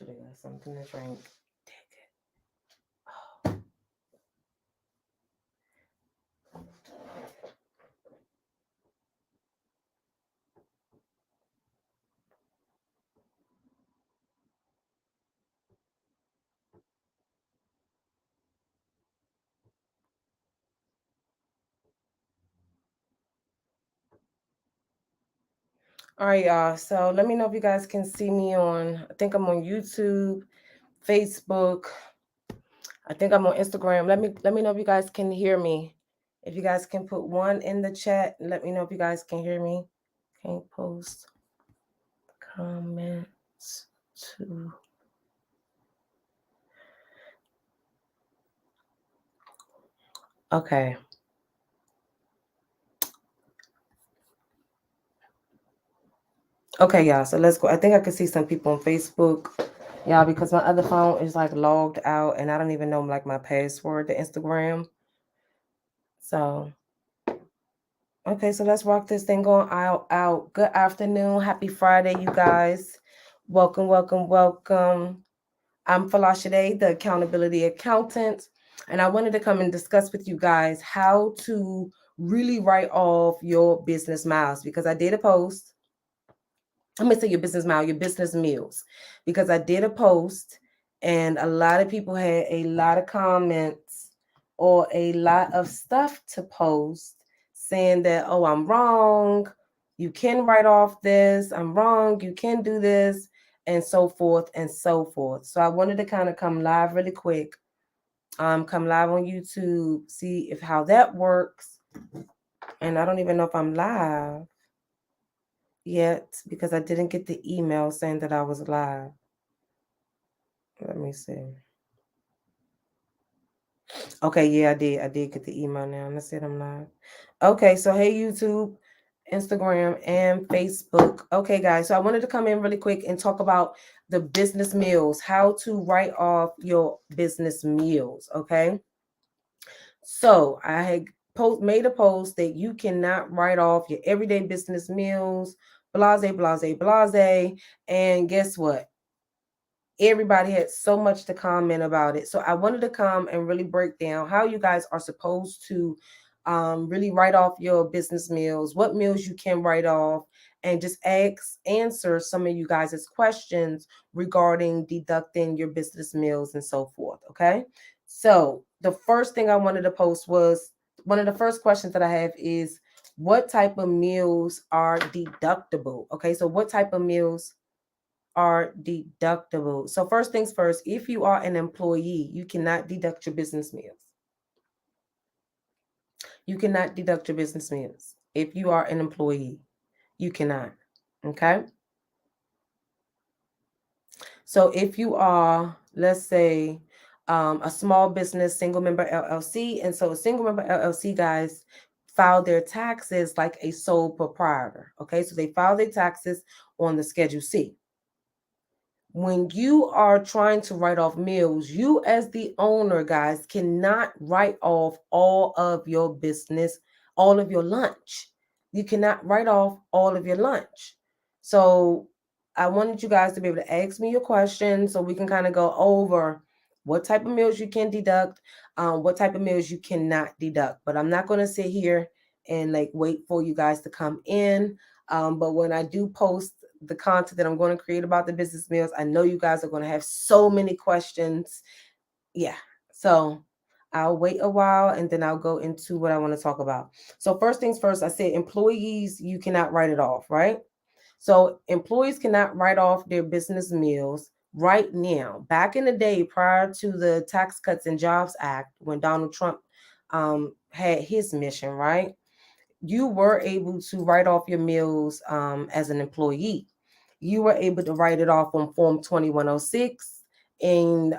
Should have got something to drink. All right, y'all. So let me know if you guys can see me on. I think I'm on YouTube, Facebook. I think I'm on Instagram. Let me know if you guys can hear me. If you guys can put one in the chat, let me know if you guys can hear me. Can't post comments to. Okay. Okay, y'all. So let's go. I think I can see some people on Facebook. Y'all, because my other phone is like logged out and I don't even know like my password to Instagram. So okay, so let's rock this thing going out. Good afternoon. Happy Friday, you guys. Welcome, welcome, welcome. I'm Folasade, the accountability accountant, and I wanted to come and discuss with you guys how to really write off your business miles because I did a post. I'm gonna say your business mile, your business meals, because I did a post and a lot of people had a lot of comments or a lot of stuff to post saying that, oh, I'm wrong. You can write off this. I'm wrong. You can do this, and so forth and so forth. So I wanted to kind of come live really quick. Come live on YouTube, see if how that works. And I don't even know if I'm live yet because I didn't get the email saying that I was live. Let me see. Okay, yeah, I did. I did get the email now. Let's see I'm live. Okay, so hey YouTube, Instagram, and Facebook. Okay, guys. So I wanted to come in really quick and talk about the business meals, how to write off your business meals. Okay. So I had made a post that you cannot write off your everyday business meals, blase, blase, blase. And guess what? Everybody had so much to comment about it. So I wanted to come and really break down how you guys are supposed to really write off your business meals, what meals you can write off, and just answer some of you guys' questions regarding deducting your business meals and so forth. Okay. So the first thing I wanted to post was one of the first questions that I have is what type of meals are deductible? Okay. So what type of meals are deductible? So first things first, if you are an employee, you cannot deduct your business meals. You cannot deduct your business meals. If you are an employee, you cannot. Okay. So if you are, let's say, a small business single member LLC, and so a single member LLC, guys, file their taxes like a sole proprietor. Okay. So they file their taxes on the Schedule C. When you are trying to write off meals, you as the owner, guys, cannot write off all of your business, all of your lunch. You cannot write off all of your lunch. So I wanted you guys to be able to ask me your questions so we can kind of go over what type of meals you can deduct, what type of meals you cannot deduct. But I'm not going to sit here and like wait for you guys to come in. But when I do post the content that I'm going to create about the business meals, I know you guys are going to have so many questions. Yeah. So I'll wait a while and then I'll go into what I want to talk about. So first things first, I said employees, you cannot write it off, right? So employees cannot write off their business meals right now. Back in the day, prior to the Tax Cuts and Jobs Act, when Donald Trump had his mission, right? You were able to write off your meals as an employee. You were able to write it off on Form 2106. And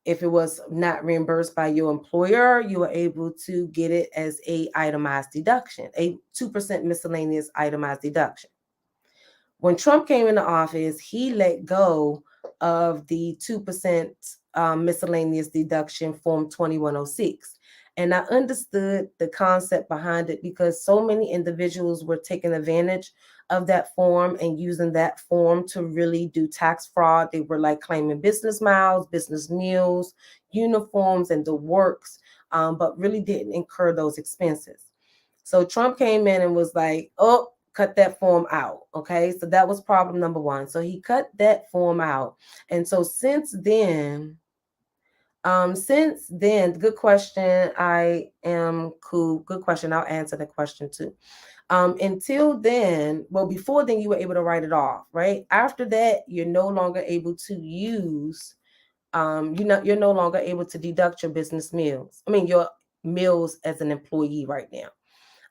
if it was not reimbursed by your employer, you were able to get it as a itemized deduction, a 2% miscellaneous itemized deduction. When Trump came into office, he let go of the 2% miscellaneous deduction, Form 2106. And I understood the concept behind it because so many individuals were taking advantage of that form and using that form to really do tax fraud. They were like claiming business miles, business meals, uniforms, and the works, but really didn't incur those expenses. So Trump came in and was like, oh, cut that form out. Okay. So that was problem number one. So he cut that form out. And so since then, good question. I am cool. Good question. I'll answer the question too. Until then, well, before then, you were able to write it off, right? After that, you're no longer able to use. You're no longer able to deduct your business meals. I mean, your meals as an employee right now.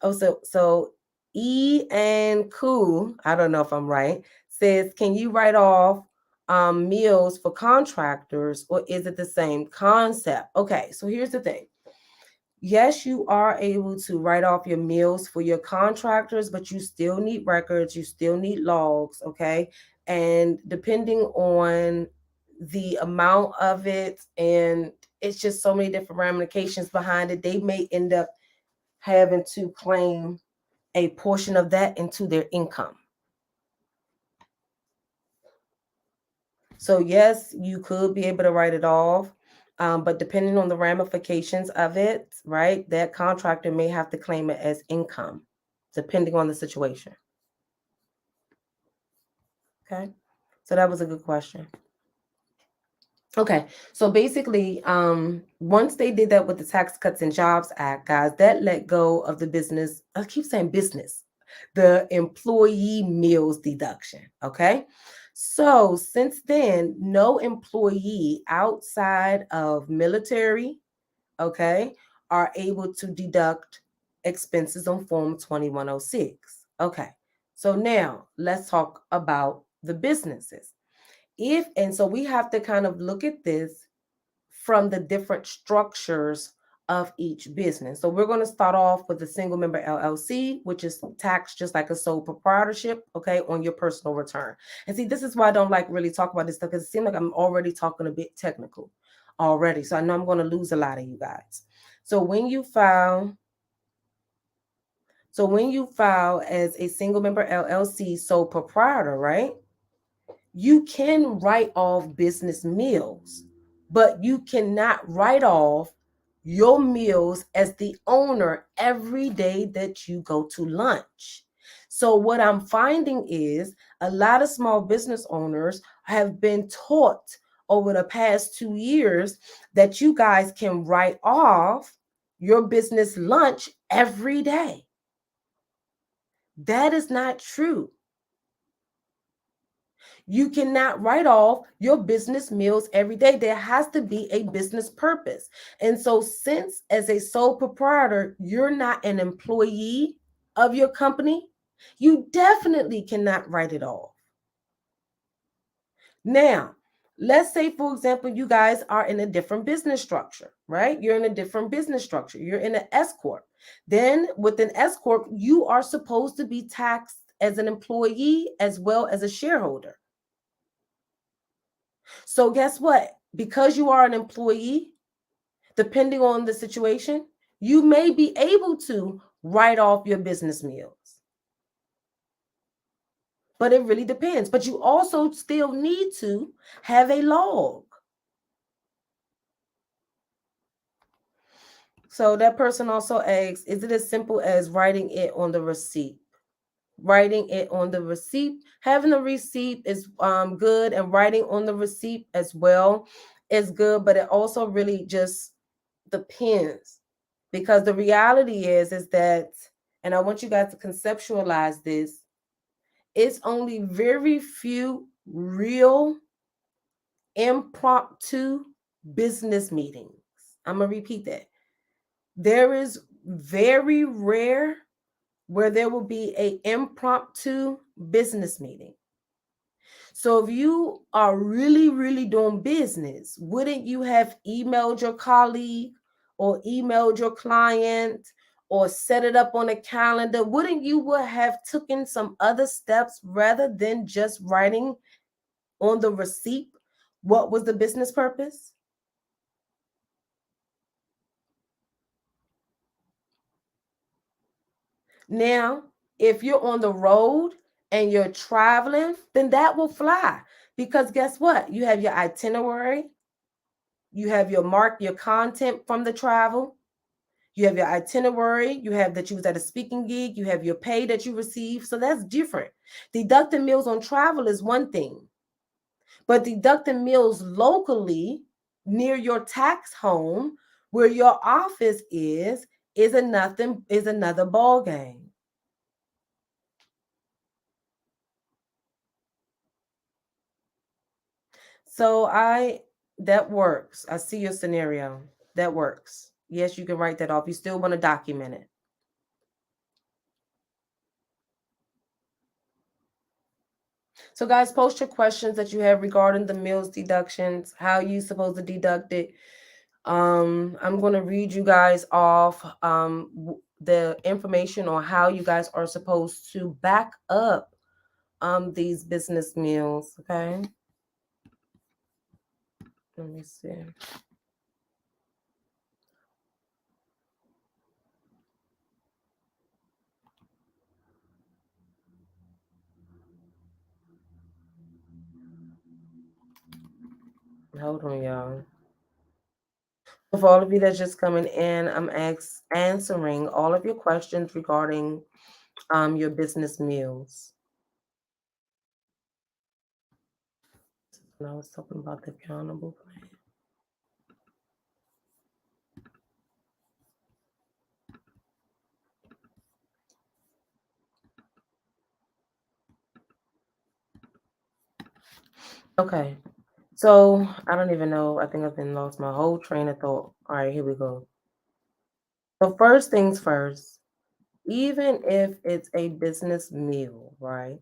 Oh, so E and Cool, I don't know if I'm right, says, can you write off meals for contractors, or is it the same concept? Okay, so here's the thing. Yes, you are able to write off your meals for your contractors, but you still need records, you still need logs, okay? And depending on the amount of it, and it's just so many different ramifications behind it, they may end up having to claim a portion of that into their income. So yes, you could be able to write it off, but depending on the ramifications of it, right, that contractor may have to claim it as income, depending on the situation. Okay, so that was a good question. Okay, so basically, once they did that with the Tax Cuts and Jobs Act, guys, that let go of the business. I keep saying business, the employee meals deduction. Okay, so since then, no employee outside of military, okay, are able to deduct expenses on Form 2106. Okay, so now let's talk about the businesses. So we have to kind of look at this from the different structures of each business. So we're going to start off with the single member LLC, which is taxed just like a sole proprietorship, okay, on your personal return. And see, this is why I don't like really talk about this stuff, because it seems like I'm already talking a bit technical already. So I know I'm going to lose a lot of you guys. So when you file as a single member LLC sole proprietor, right? You can write off business meals, but you cannot write off your meals as the owner every day that you go to lunch. So, what I'm finding is a lot of small business owners have been taught over the past 2 years that you guys can write off your business lunch every day. That is not true. You cannot write off your business meals every day. There has to be a business purpose. And so, since as a sole proprietor, you're not an employee of your company, you definitely cannot write it off. Now, let's say, for example, you guys are in a different business structure, right? You're in a different business structure. You're in an S Corp. Then, with an S Corp, you are supposed to be taxed as an employee as well as a shareholder. So guess what? Because you are an employee, depending on the situation, you may be able to write off your business meals. But it really depends. But you also still need to have a log. So that person also asks, is it as simple as writing it on the receipt? Writing it on the receipt, having a receipt is good, and writing on the receipt as well is good, but it also really just depends, because the reality is that, and I want you guys to conceptualize this, it's only very few real impromptu business meetings. I'm gonna repeat that. There is very rare where there will be a impromptu business meeting. So if you are really, really doing business, wouldn't you have emailed your colleague or emailed your client or set it up on a calendar? Wouldn't you would have taken some other steps rather than just writing on the receipt what was the business purpose? Now, if you're on the road and you're traveling, then that will fly. Because guess what? You have your itinerary, you have your content from the travel, you have your itinerary, you have that you was at a speaking gig, you have your pay that you receive. So that's different. Deducting meals on travel is one thing, but deducting meals locally near your tax home where your office is another ball game. So that works. I see your scenario. That works. Yes, you can write that off. You still want to document it. So guys, post your questions that you have regarding the meals deductions, how you supposed to deduct it. I'm going to read you guys off the information on how you guys are supposed to back up these business meals, okay? Let me see. Hold on, y'all. For all of you that's just coming in, I'm answering all of your questions regarding your business meals. And I was talking about the accountable plan. Okay. So I don't even know. I think I've been lost my whole train of thought. All right, here we go. So first things first, even if it's a business meal, right?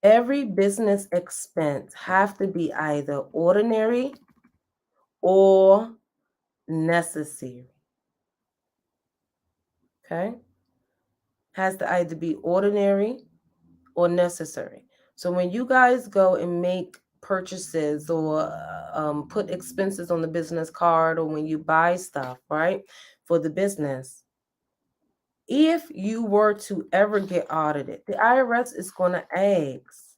Every business expense have to be either ordinary or necessary. Okay? Has to either be ordinary or necessary. So when you guys go and make purchases or put expenses on the business card, or when you buy stuff, right, for the business, if you were to ever get audited, the IRS is going to ask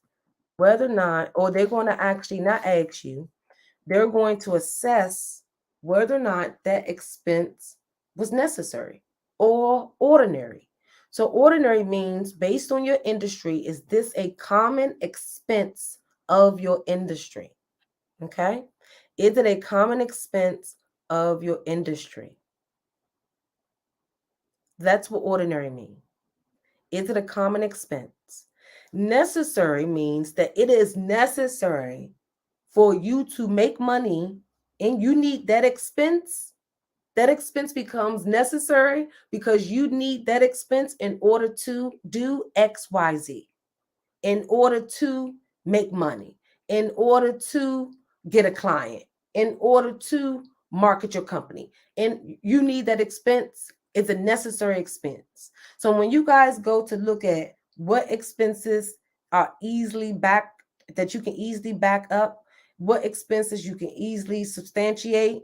whether or not, or they're going to actually not ask you, they're going to assess whether or not that expense was necessary or ordinary. So, ordinary means based on your industry, is this a common expense of your industry? Okay. Is it a common expense of your industry? That's what ordinary means. Is it a common expense? Necessary means that it is necessary for you to make money and you need that expense. That expense becomes necessary because you need that expense in order to do XYZ, in order to make money, in order to get a client, in order to market your company. And you need that expense. It's a necessary expense. So when you guys go to look at what expenses are easily back, that you can easily back up, what expenses you can easily substantiate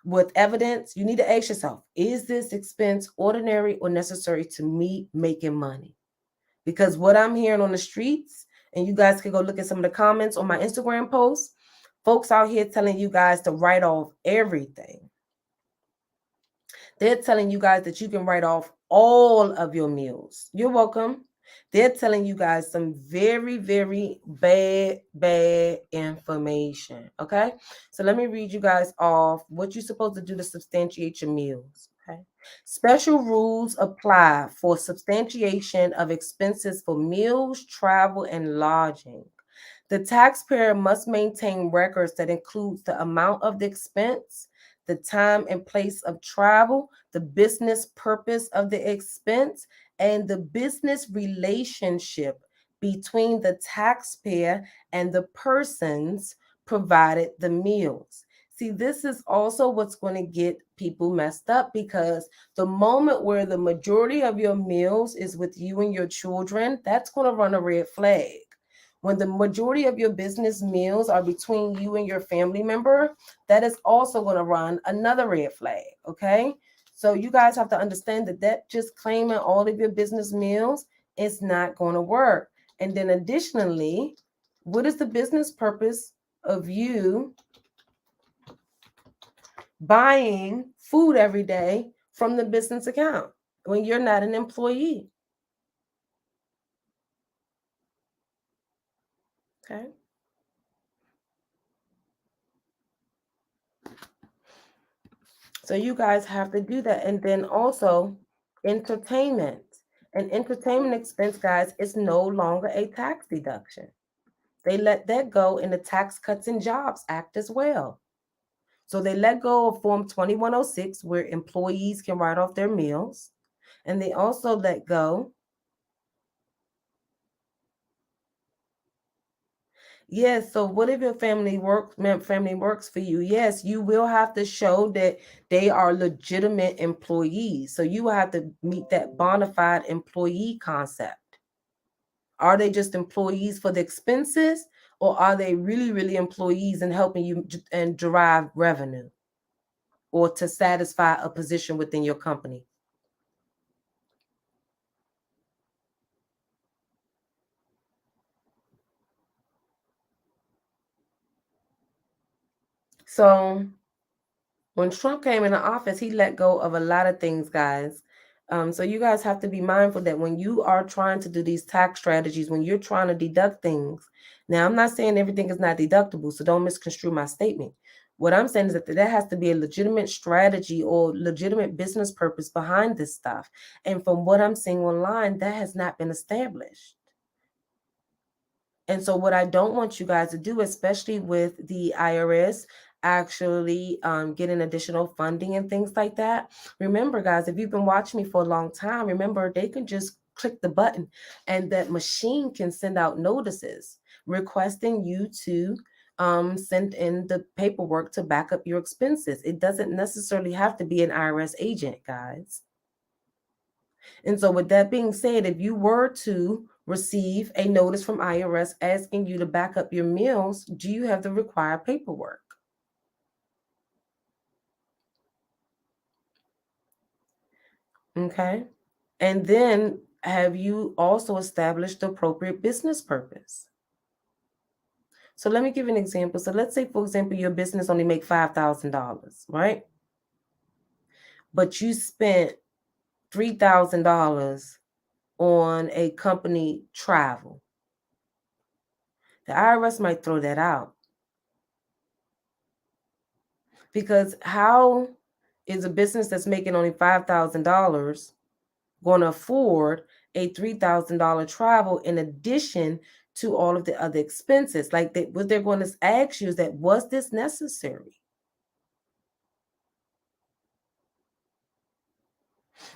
with evidence, you need to ask yourself, is this expense ordinary or necessary to me making money? Because what I'm hearing on the streets, and you guys can go look at some of the comments on my Instagram posts, folks out here telling you guys to write off everything. They're telling you guys that you can write off all of your meals. You're welcome. They're telling you guys some very, very bad information. Okay. So let me read you guys off what you're supposed to do to substantiate your meals. Okay. Special rules apply for substantiation of expenses for meals, travel, and lodging. The taxpayer must maintain records that includes the amount of the expense, the time and place of travel, the business purpose of the expense, and the business relationship between the taxpayer and the persons provided the meals. See, this is also what's going to get people messed up, because the moment where the majority of your meals is with you and your children, that's going to run a red flag. When the majority of your business meals are between you and your family member, that is also going to run another red flag. Okay. So you guys have to understand that just claiming all of your business meals is not going to work. And then additionally, what is the business purpose of you buying food every day from the business account when you're not an employee? Okay. So you guys have to do that. And then also entertainment. An entertainment expense, guys, is no longer a tax deduction. They let that go in the Tax Cuts and Jobs Act as well. So they let go of Form 2106, where employees can write off their meals. And they also let go. Yes, so what if your family works for you? Yes, you will have to show that they are legitimate employees. So you will have to meet that bona fide employee concept. Are they just employees for the expenses, or are they really, really employees and helping you and derive revenue or to satisfy a position within your company? So when Trump came into office, he let go of a lot of things, guys. So you guys have to be mindful that when you are trying to do these tax strategies, when you're trying to deduct things, now I'm not saying everything is not deductible, so don't misconstrue my statement. What I'm saying is that there has to be a legitimate strategy or legitimate business purpose behind this stuff. And from what I'm seeing online, that has not been established. And so, what I don't want you guys to do, especially with the IRS actually getting additional funding and things like that, remember, guys, if you've been watching me for a long time, remember they can just click the button and that machine can send out notices requesting you to send in the paperwork to back up your expenses. It doesn't necessarily have to be an IRS agent, guys. And so, with that being said, if you were to receive a notice from IRS asking you to back up your meals, do you have the required paperwork? Okay. And then, have you also established the appropriate business purpose? So, let me give you an example. So, let's say, for example, your business only make $5,000, right? But you spent $3,000 on a company travel. The IRS might throw that out. Because how is a business that's making only $5,000 going to afford a $3,000 travel in addition to all of the other expenses? Like, what they're going to ask you is that, was this necessary?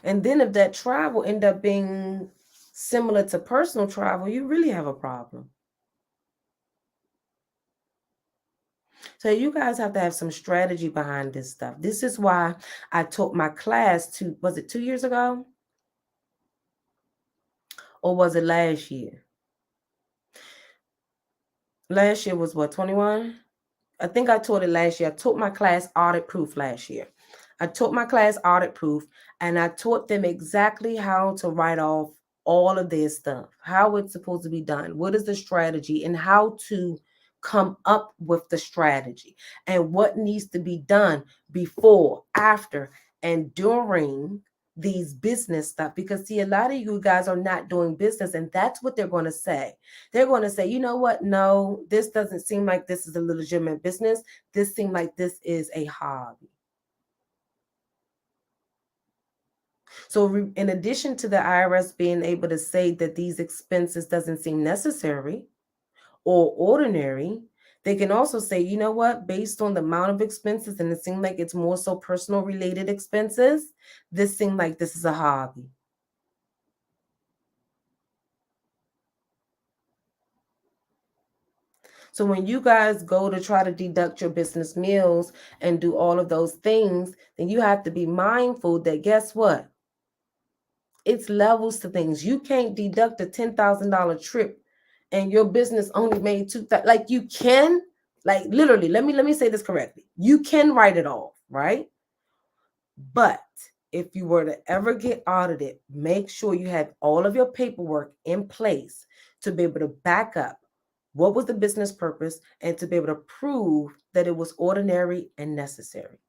And then if that travel end up being similar to personal travel, you really have a problem. So you guys have to have some strategy behind this stuff. This is why I taught my class was it 2 years ago? Or was it last year? Last year was what, 21? I think I taught it last year. I taught my class Audit Proof last year. I taught my class Audit Proof, and I taught them exactly how to write off all of their stuff, how it's supposed to be done, what is the strategy, and how to come up with the strategy, and what needs to be done before, after, and during these business stuff. Because see, a lot of you guys are not doing business, and that's what they're going to say. They're going to say, you know what? No, this doesn't seem like this is a legitimate business. This seems like this is a hobby. So in addition to the IRS being able to say that these expenses doesn't seem necessary or ordinary, they can also say, you know what, based on the amount of expenses, and it seems like it's more so personal related expenses, this seems like this is a hobby. So when you guys go to try to deduct your business meals and do all of those things, then you have to be mindful that, guess what? It's levels to things. You can't deduct a $10,000 trip and your business only made 2,000. Like, you can, like, literally, let me say this correctly. You can write it off, right? But if you were to ever get audited, make sure you have all of your paperwork in place to be able to back up what was the business purpose and to be able to prove that it was ordinary and necessary.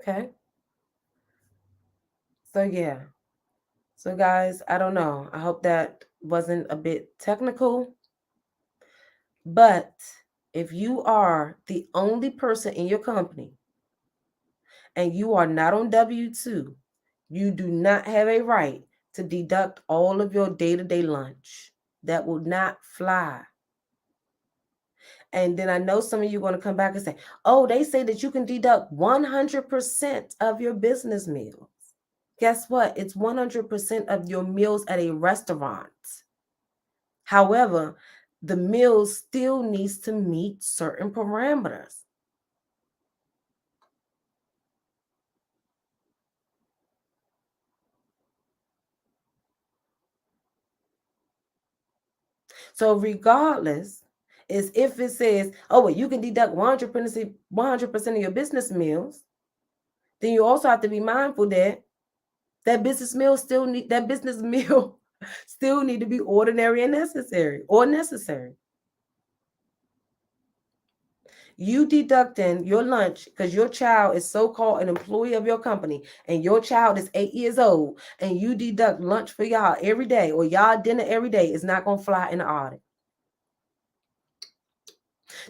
Okay. So yeah. So guys, I don't know. I hope that wasn't a bit technical, but if you are the only person in your company and you are not on W-2, you do not have a right to deduct all of your day-to-day lunch. That will not fly. And then I know some of you are going to come back and say, oh, they say that you can deduct 100% of your business meals. Guess what? It's 100% of your meals at a restaurant. However, the meal still needs to meet certain parameters. So regardless, is if it says, oh, well, you can deduct 100% of your business meals, then you also have to be mindful that that business meal still need to be ordinary and necessary or necessary. You deducting your lunch because your child is so-called an employee of your company and your child is 8 years old and you deduct lunch for y'all every day or y'all dinner every day is not going to fly in the audit.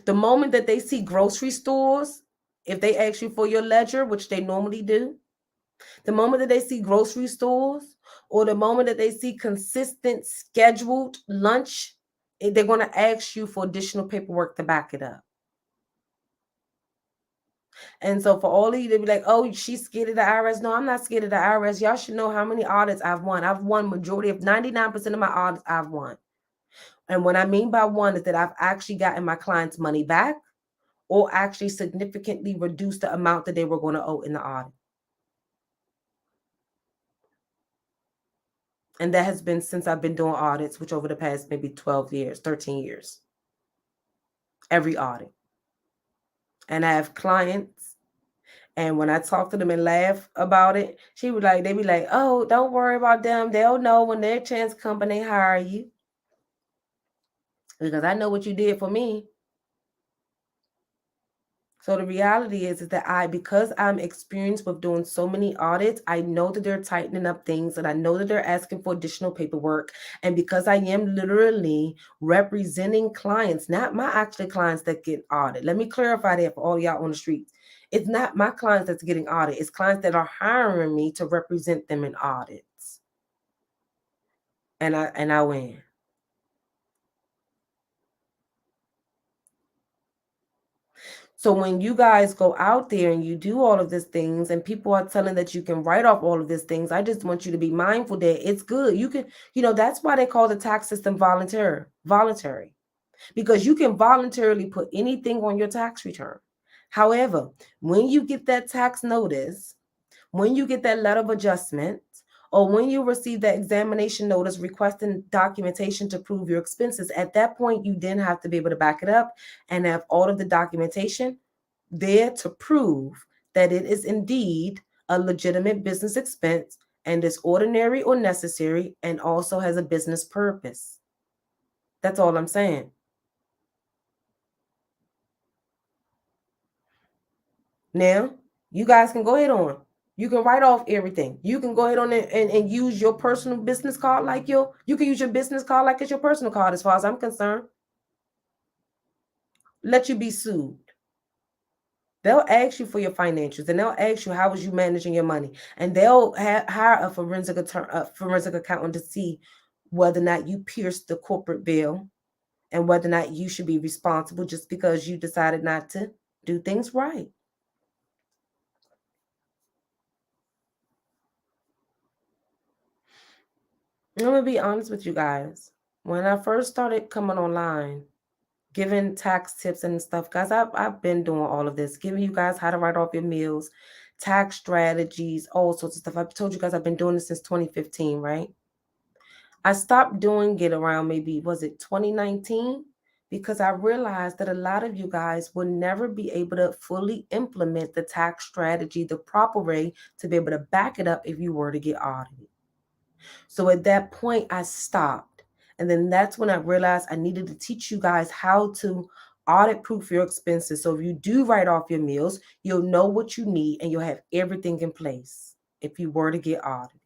The moment that they see grocery stores, if they ask you for your ledger, which they normally do, the moment that they see grocery stores or the moment that they see consistent scheduled lunch, they're going to ask you for additional paperwork to back it up. And so for all of you to be like, oh, she's scared of the IRS. No, I'm not scared of the IRS. Y'all should know how many audits I've won. I've won majority of 99% of my audits I've won. And what I mean by one is that I've actually gotten my clients' money back or actually significantly reduced the amount that they were going to owe in the audit. And that has been since I've been doing audits, which over the past maybe 12 years, 13 years, every audit. And I have clients, and when I talk to them and laugh about it, they be like, oh, don't worry about them. They'll know when their chance comes and they hire you. Because I know what you did for me. So the reality is that because I'm experienced with doing so many audits, I know that they're tightening up things and I know that they're asking for additional paperwork. And because I am literally representing clients, not my actual clients that get audited. Let me clarify that for all y'all on the streets. It's not my clients that's getting audited. It's clients that are hiring me to represent them in audits. And I win. So when you guys go out there and you do all of these things and people are telling that you can write off all of these things, I just want you to be mindful that it's good. You can, that's why they call the tax system voluntary, because you can voluntarily put anything on your tax return. However, when you get that tax notice, when you get that letter of adjustment, or when you receive that examination notice requesting documentation to prove your expenses, at that point, you then have to be able to back it up and have all of the documentation there to prove that it is indeed a legitimate business expense and is ordinary or necessary and also has a business purpose. That's all I'm saying. Now, you guys can go ahead on. You can write off everything. You can go ahead on and use your personal business card you can use your business card like it's your personal card as far as I'm concerned. Let you be sued. They'll ask you for your financials and they'll ask you how was you managing your money. And they'll hire a forensic accountant to see whether or not you pierced the corporate bill and whether or not you should be responsible just because you decided not to do things right. I'm going to be honest with you guys. When I first started coming online, giving tax tips and stuff, guys, I've been doing all of this, giving you guys how to write off your meals, tax strategies, all sorts of stuff. I've told you guys I've been doing this since 2015, right? I stopped doing it around maybe, was it 2019? because I realized that a lot of you guys will never be able to fully implement the tax strategy the proper way to be able to back it up if you were to get audited. So at that point, I stopped. And then that's when I realized I needed to teach you guys how to audit proof your expenses. So if you do write off your meals, you'll know what you need and you'll have everything in place if you were to get audited.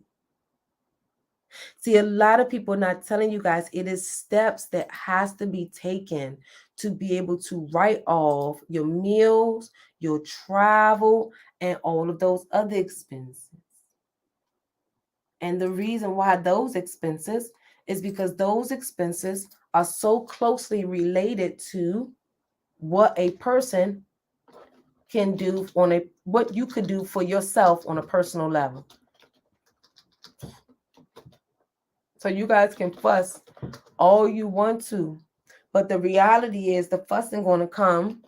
See, a lot of people are not telling you guys it is steps that has to be taken to be able to write off your meals, your travel, and all of those other expenses. And the reason why those expenses is because those expenses are so closely related to what a person can do on a what you could do for yourself on a personal level. So you guys can fuss all you want to, but the reality is the fussing going to come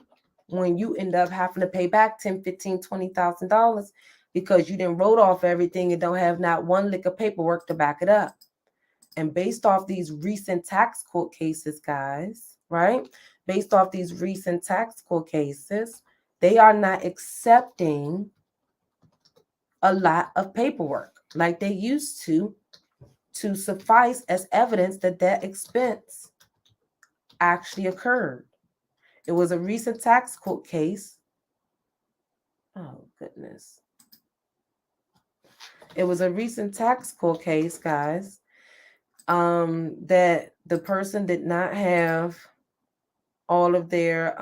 when you end up having to pay back $10, $15, $20,000 because you didn't wrote off everything and don't have not one lick of paperwork to back it up. And based off these recent tax court cases, guys, right? Based off these recent tax court cases, they are not accepting a lot of paperwork like they used to suffice as evidence that that expense actually occurred. It was a recent tax court case. Oh, goodness. It was a recent tax court case, guys, that the person did not have all of their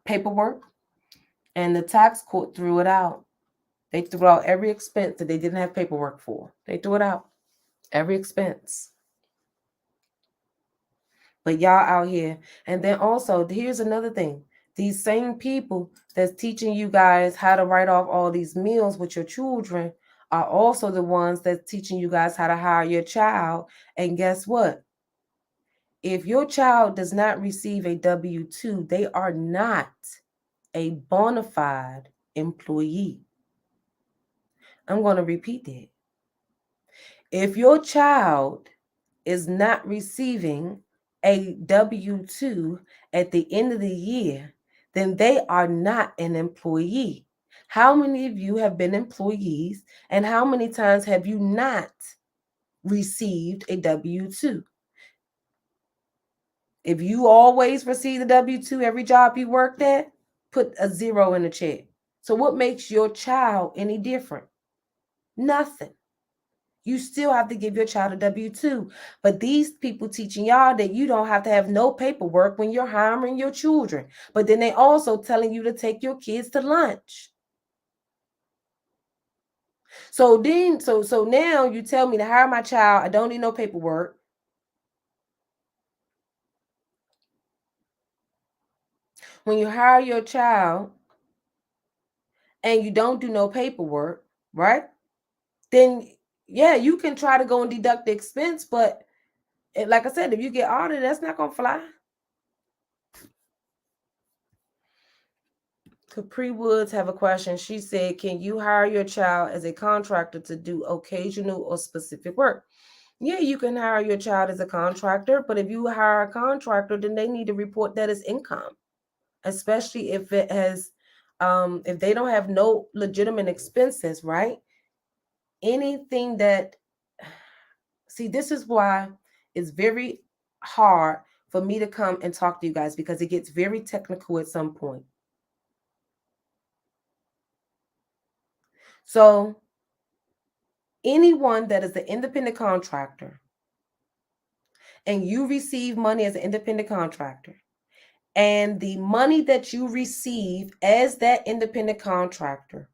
paperwork, and the tax court threw it out. They threw out every expense that they didn't have paperwork for. They threw it out, every expense. But y'all out here. And then also, here's another thing. These same people that's teaching you guys how to write off all these meals with your children are also the ones that's teaching you guys how to hire your child. And guess what? If your child does not receive a W-2, they are not a bona fide employee. I'm going to repeat that. If your child is not receiving a W-2 at the end of the year, then they are not an employee. How many of you have been employees and how many times have you not received a W-2? If you always receive the W-2 every job you worked at, put a 0 in the check. So what makes your child any different? Nothing. You still have to give your child a W-2. But these people teaching y'all that you don't have to have no paperwork when you're hiring your children. But then they also telling you to take your kids to lunch. So now you tell me to hire my child. I don't need no paperwork. When you hire your child and you don't do no paperwork, right? Then yeah, you can try to go and deduct the expense, but like I said, if you get audited, that's not gonna fly. Capri Woods have a question. She said, can you hire your child as a contractor to do occasional or specific work? Yeah, you can hire your child as a contractor, but if you hire a contractor, then they need to report that as income, especially if it has, if they don't have no legitimate expenses, right? Anything that, see, this is why it's very hard for me to come and talk to you guys because it gets very technical at some point. So anyone that is an independent contractor and you receive money as an independent contractor, and the money that you receive as that independent contractor,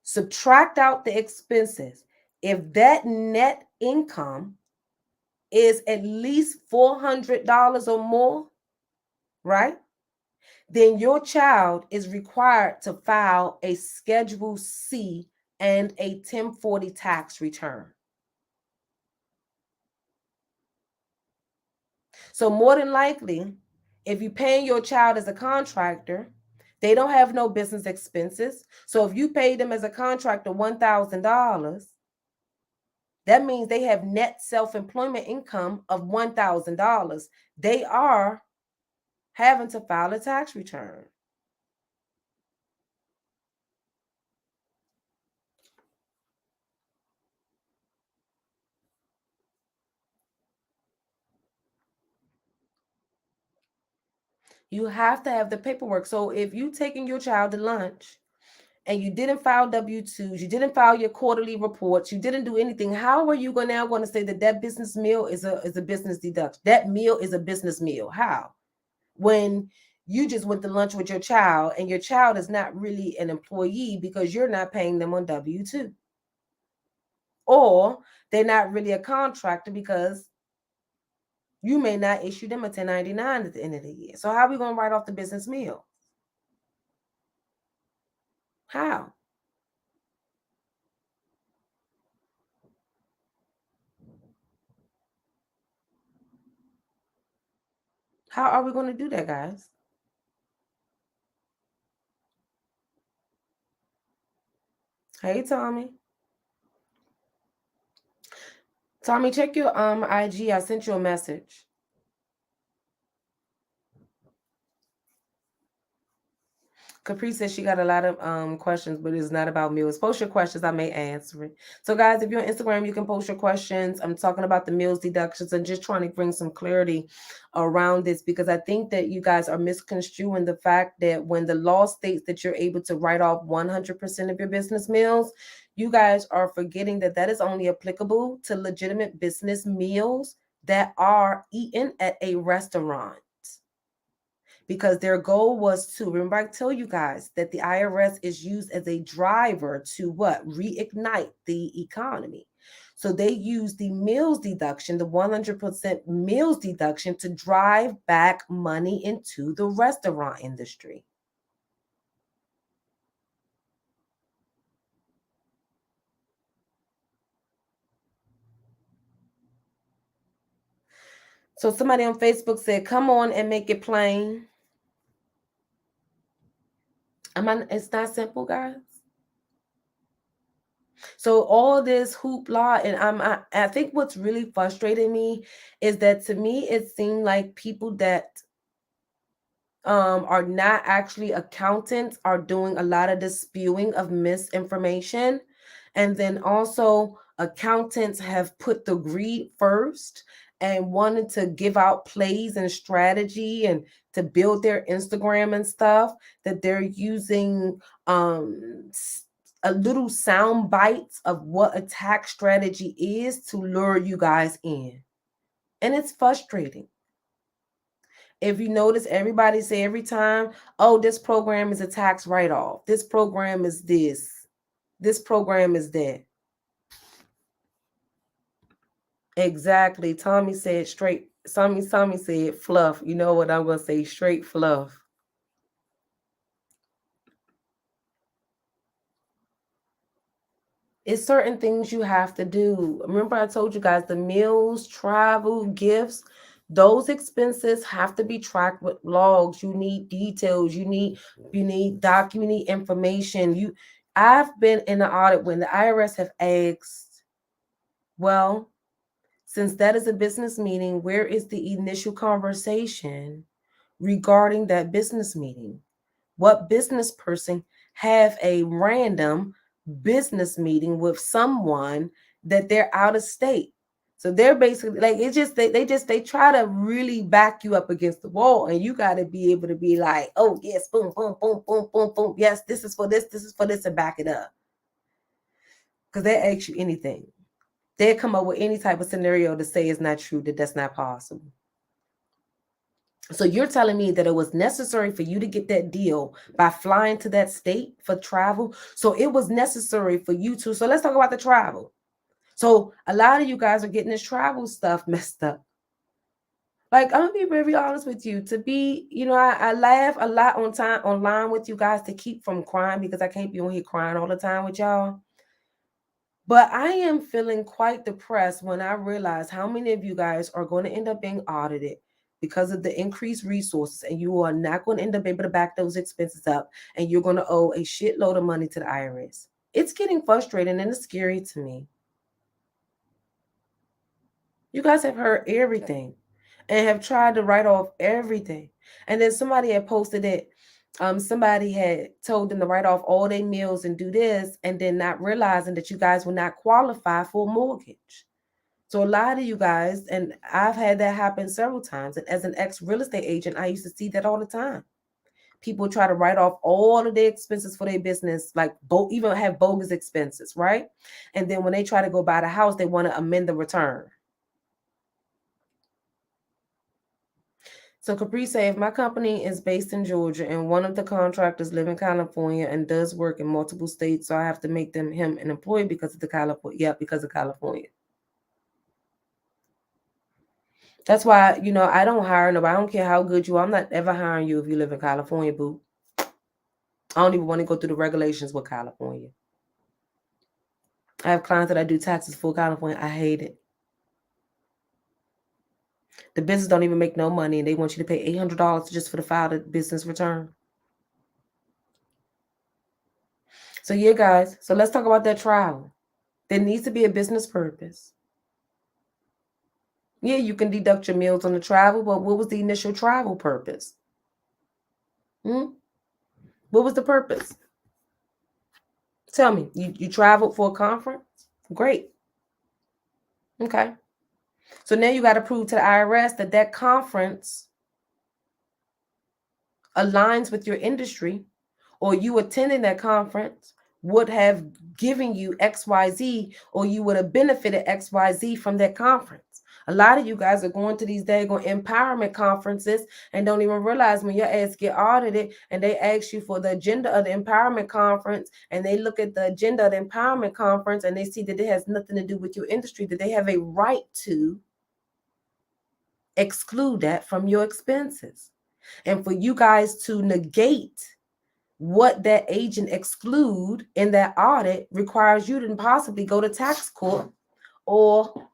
subtract out the expenses. If that net income is at least $400 or more, right? Then your child is required to file a Schedule C and a 1040 tax return. So more than likely, if you're paying your child as a contractor, they don't have no business expenses. So if you pay them as a contractor $1,000, That means they have net self-employment income of $1,000. They are having to file a tax return. You have to have the paperwork. So if you taking your child to lunch and you didn't file W-2s, you didn't file your quarterly reports, you didn't do anything, how are you now going to say that that business meal is a business deduction? That meal is a business meal. How? When you just went to lunch with your child and your child is not really an employee because you're not paying them on W-2. Or they're not really a contractor because you may not issue them a 1099 at the end of the year. So how are we going to write off the business meal? How? How are we going to do that, guys? Hey, Tommy. Tommy, check your IG. I sent you a message. Capri says she got a lot of questions, but it's not about meals. Post your questions, I may answer it. So, guys, if you're on Instagram, you can post your questions. I'm talking about the meals deductions and just trying to bring some clarity around this because I think that you guys are misconstruing the fact that when the law states that you're able to write off 100% of your business meals, you guys are forgetting that that is only applicable to legitimate business meals that are eaten at a restaurant. Because their goal was to, remember I tell you guys that the IRS is used as a driver to what? Reignite the economy. So they use the meals deduction, the 100% meals deduction to drive back money into the restaurant industry. So somebody on Facebook said, come on and make it plain. It's not simple, guys. So all this hoopla, and I think what's really frustrating me is that to me it seemed like people that are not actually accountants are doing a lot of the spewing of misinformation, and then also accountants have put the greed first and wanted to give out plays and strategy and to build their Instagram and stuff, that they're using a little sound bites of what a tax strategy is to lure you guys in. And it's frustrating. If you notice, everybody say every time, oh, this program is a tax write-off. This program is this. This program is that. Exactly. Tommy said straight. Tommy said fluff. You know what I'm going to say? Straight fluff. It's certain things you have to do. Remember I told you guys the meals, travel, gifts, those expenses have to be tracked with logs. You need details. You need you need information. I've been in the audit when the IRS have asked, well, since that is a business meeting, where is the initial conversation regarding that business meeting? What business person have a random business meeting with someone that they're out of state? So they're basically like, it's just they try to really back you up against the wall, and you got to be able to be like, oh yes, boom, boom, boom, boom, boom, boom, yes, this is for this, and back it up. Because they ask you anything, they come up with any type of scenario to say it's not true, that that's not possible. So you're telling me that it was necessary for you to get that deal by flying to that state for travel. So it was necessary for you to. So let's talk about the travel. So a lot of you guys are getting this travel stuff messed up. Like, I'm gonna be very honest with you. To be, I laugh a lot online with you guys to keep from crying because I can't be on here crying all the time with y'all. But I am feeling quite depressed when I realize how many of you guys are going to end up being audited because of the increased resources, and you are not going to end up able to back those expenses up, and you're going to owe a shitload of money to the IRS. It's getting frustrating and it's scary to me. You guys have heard everything and have tried to write off everything. And then somebody had posted it. Somebody had told them to write off all their meals and do this, and then not realizing that you guys will not qualify for a mortgage. So a lot of you guys, and I've had that happen several times. And as an ex real estate agent, I used to see that all the time. People try to write off all of their expenses for their business, like even have bogus expenses, right? And then when they try to go buy the house, they want to amend the return. So Capri say, if my company is based in Georgia and one of the contractors live in California and does work in multiple states, so I have to make him an employee because of the California. Yeah, because of California. That's why, I don't hire nobody. I don't care how good you are. I'm not ever hiring you if you live in California, boo. I don't even want to go through the regulations with California. I have clients that I do taxes for California. I hate it. The business don't even make no money, and they want you to pay $800 just for the file of business return. So yeah, guys. So let's talk about that travel. There needs to be a business purpose. Yeah, you can deduct your meals on the travel, but what was the initial travel purpose? What was the purpose? Tell me. You traveled for a conference? Great. Okay. So now you got to prove to the IRS that that conference aligns with your industry, or you attending that conference would have given you XYZ, or you would have benefited XYZ from that conference. A lot of you guys are going to these daggone empowerment conferences and don't even realize when your ass get audited and they ask you for the agenda of the empowerment conference, and they look at the agenda of the empowerment conference and they see that it has nothing to do with your industry, that they have a right to exclude that from your expenses. And for you guys to negate what that agent exclude in that audit requires you to possibly go to tax court, or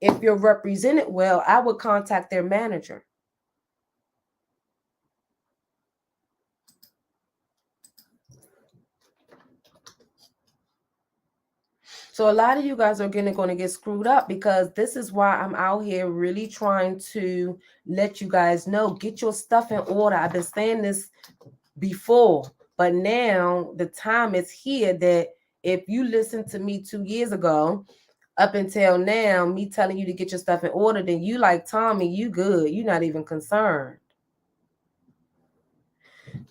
if you're represented well, I would contact their manager. So a lot of you guys are going to get screwed up, because this is why I'm out here really trying to let you guys know, get your stuff in order. I've been saying this before, but now the time is here that if you listen to me 2 years ago, up until now, me telling you to get your stuff in order, then you like, Tommy, you good. You're not even concerned.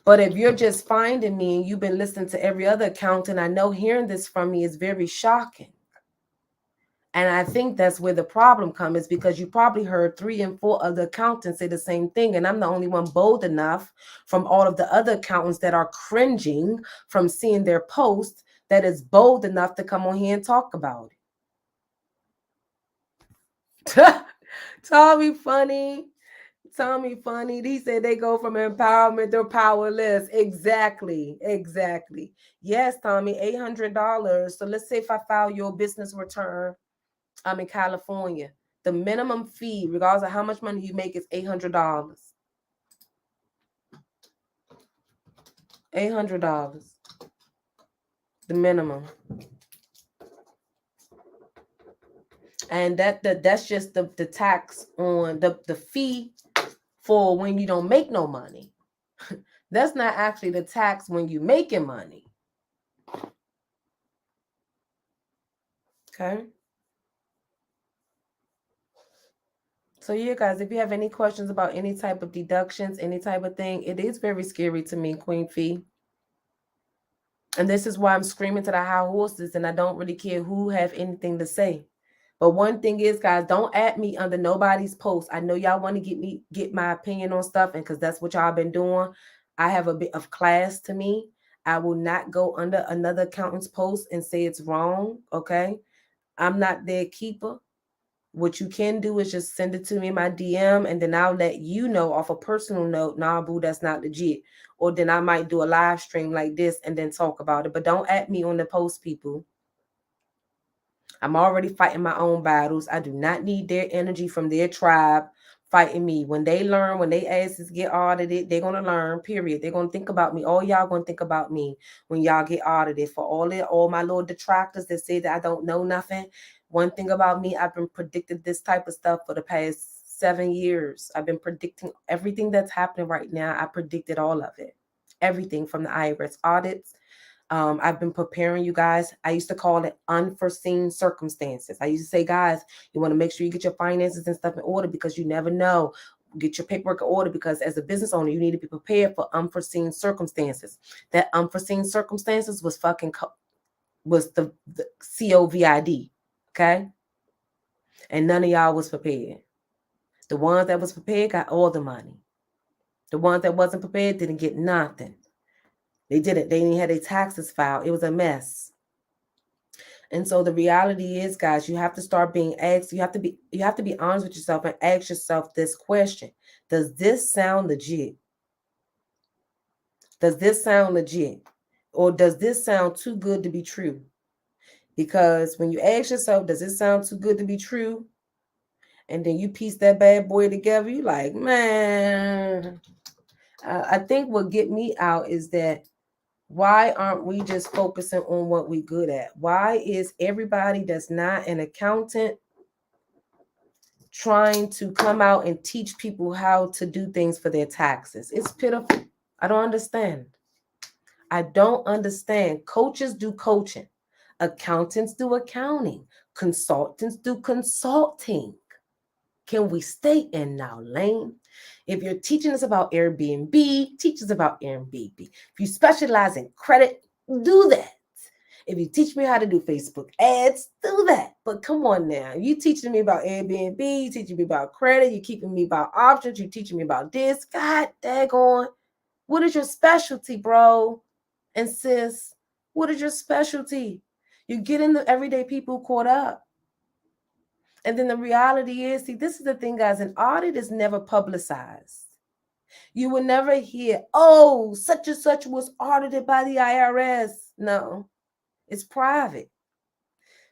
But if you're just finding me and you've been listening to every other accountant, I know hearing this from me is very shocking. And I think that's where the problem comes, is because you probably heard 3 and 4 other accountants say the same thing. And I'm the only one bold enough from all of the other accountants that are cringing from seeing their posts that is bold enough to come on here and talk about it. Tommy funny. Tommy funny. He said they go from empowerment to powerless. Exactly. Yes, Tommy, $800. So let's say if I file your business return, I'm in California. The minimum fee, regardless of how much money you make, is $800. $800. The minimum. And that's just the tax on the fee for when you don't make no money. That's not actually the tax when you making money. Okay. So yeah, guys, if you have any questions about any type of deductions, any type of thing, it is very scary to me, Queen Fee. And this is why I'm screaming to the high horses, and I don't really care who have anything to say. But one thing is, guys, don't add me under nobody's post. I know y'all want to get my opinion on stuff, and because that's what y'all been doing. I have a bit of class to me. I will not go under another accountant's post and say it's wrong. Okay. I'm not their keeper. What you can do is just send it to me in my DM, and then I'll let you know off a personal note, nah, boo, that's not legit. Or then I might do a live stream like this and then talk about it. But don't add me on the post, people. I'm already fighting my own battles. I do not need their energy from their tribe fighting me. When they learn, when they asses get audited, they're going to learn, period. They're going to think about me. All y'all going to think about me when y'all get audited. For all my little detractors that say that I don't know nothing, One thing about me, I've been predicting this type of stuff for the past 7 years. I've been predicting everything that's happening right now. I predicted all of it. Everything from the IRS audits. I've been preparing you guys. I used to call it unforeseen circumstances. I used to say, guys, you want to make sure you get your finances and stuff in order because you never know. Get your paperwork in order because as a business owner, you need to be prepared for unforeseen circumstances. That unforeseen circumstances was was the COVID. Okay. And none of y'all was prepared. The ones that was prepared got all the money. The ones that wasn't prepared didn't get nothing. They didn't have their taxes filed. It was a mess. And so the reality is, guys, you have to start being asked. You have to be honest with yourself and ask yourself this question. Does this sound legit? Does this sound legit? Or does this sound too good to be true? Because when you ask yourself, does it sound too good to be true? And then you piece that bad boy together, you like, man, I think what get me out is that why aren't we just focusing on what we're good at? Why is everybody that's not an accountant trying to come out and teach people how to do things for their taxes? It's pitiful. I don't understand. I don't understand. Coaches do coaching. Accountants do accounting. Consultants do consulting. Can we stay in our lane? If you're teaching us about Airbnb, teach us about Airbnb. If you specialize in credit, do that. If you teach me how to do Facebook ads, do that. But come on now. You teaching me about Airbnb, you teaching me about credit, you keeping me about options, you teaching me about this. God daggone. What is your specialty, bro? And sis, what is your specialty? You're getting the everyday people caught up. And then the reality is, see, this is the thing, guys, an audit is never publicized. You will never hear, oh, such and such was audited by the IRS. No, it's private.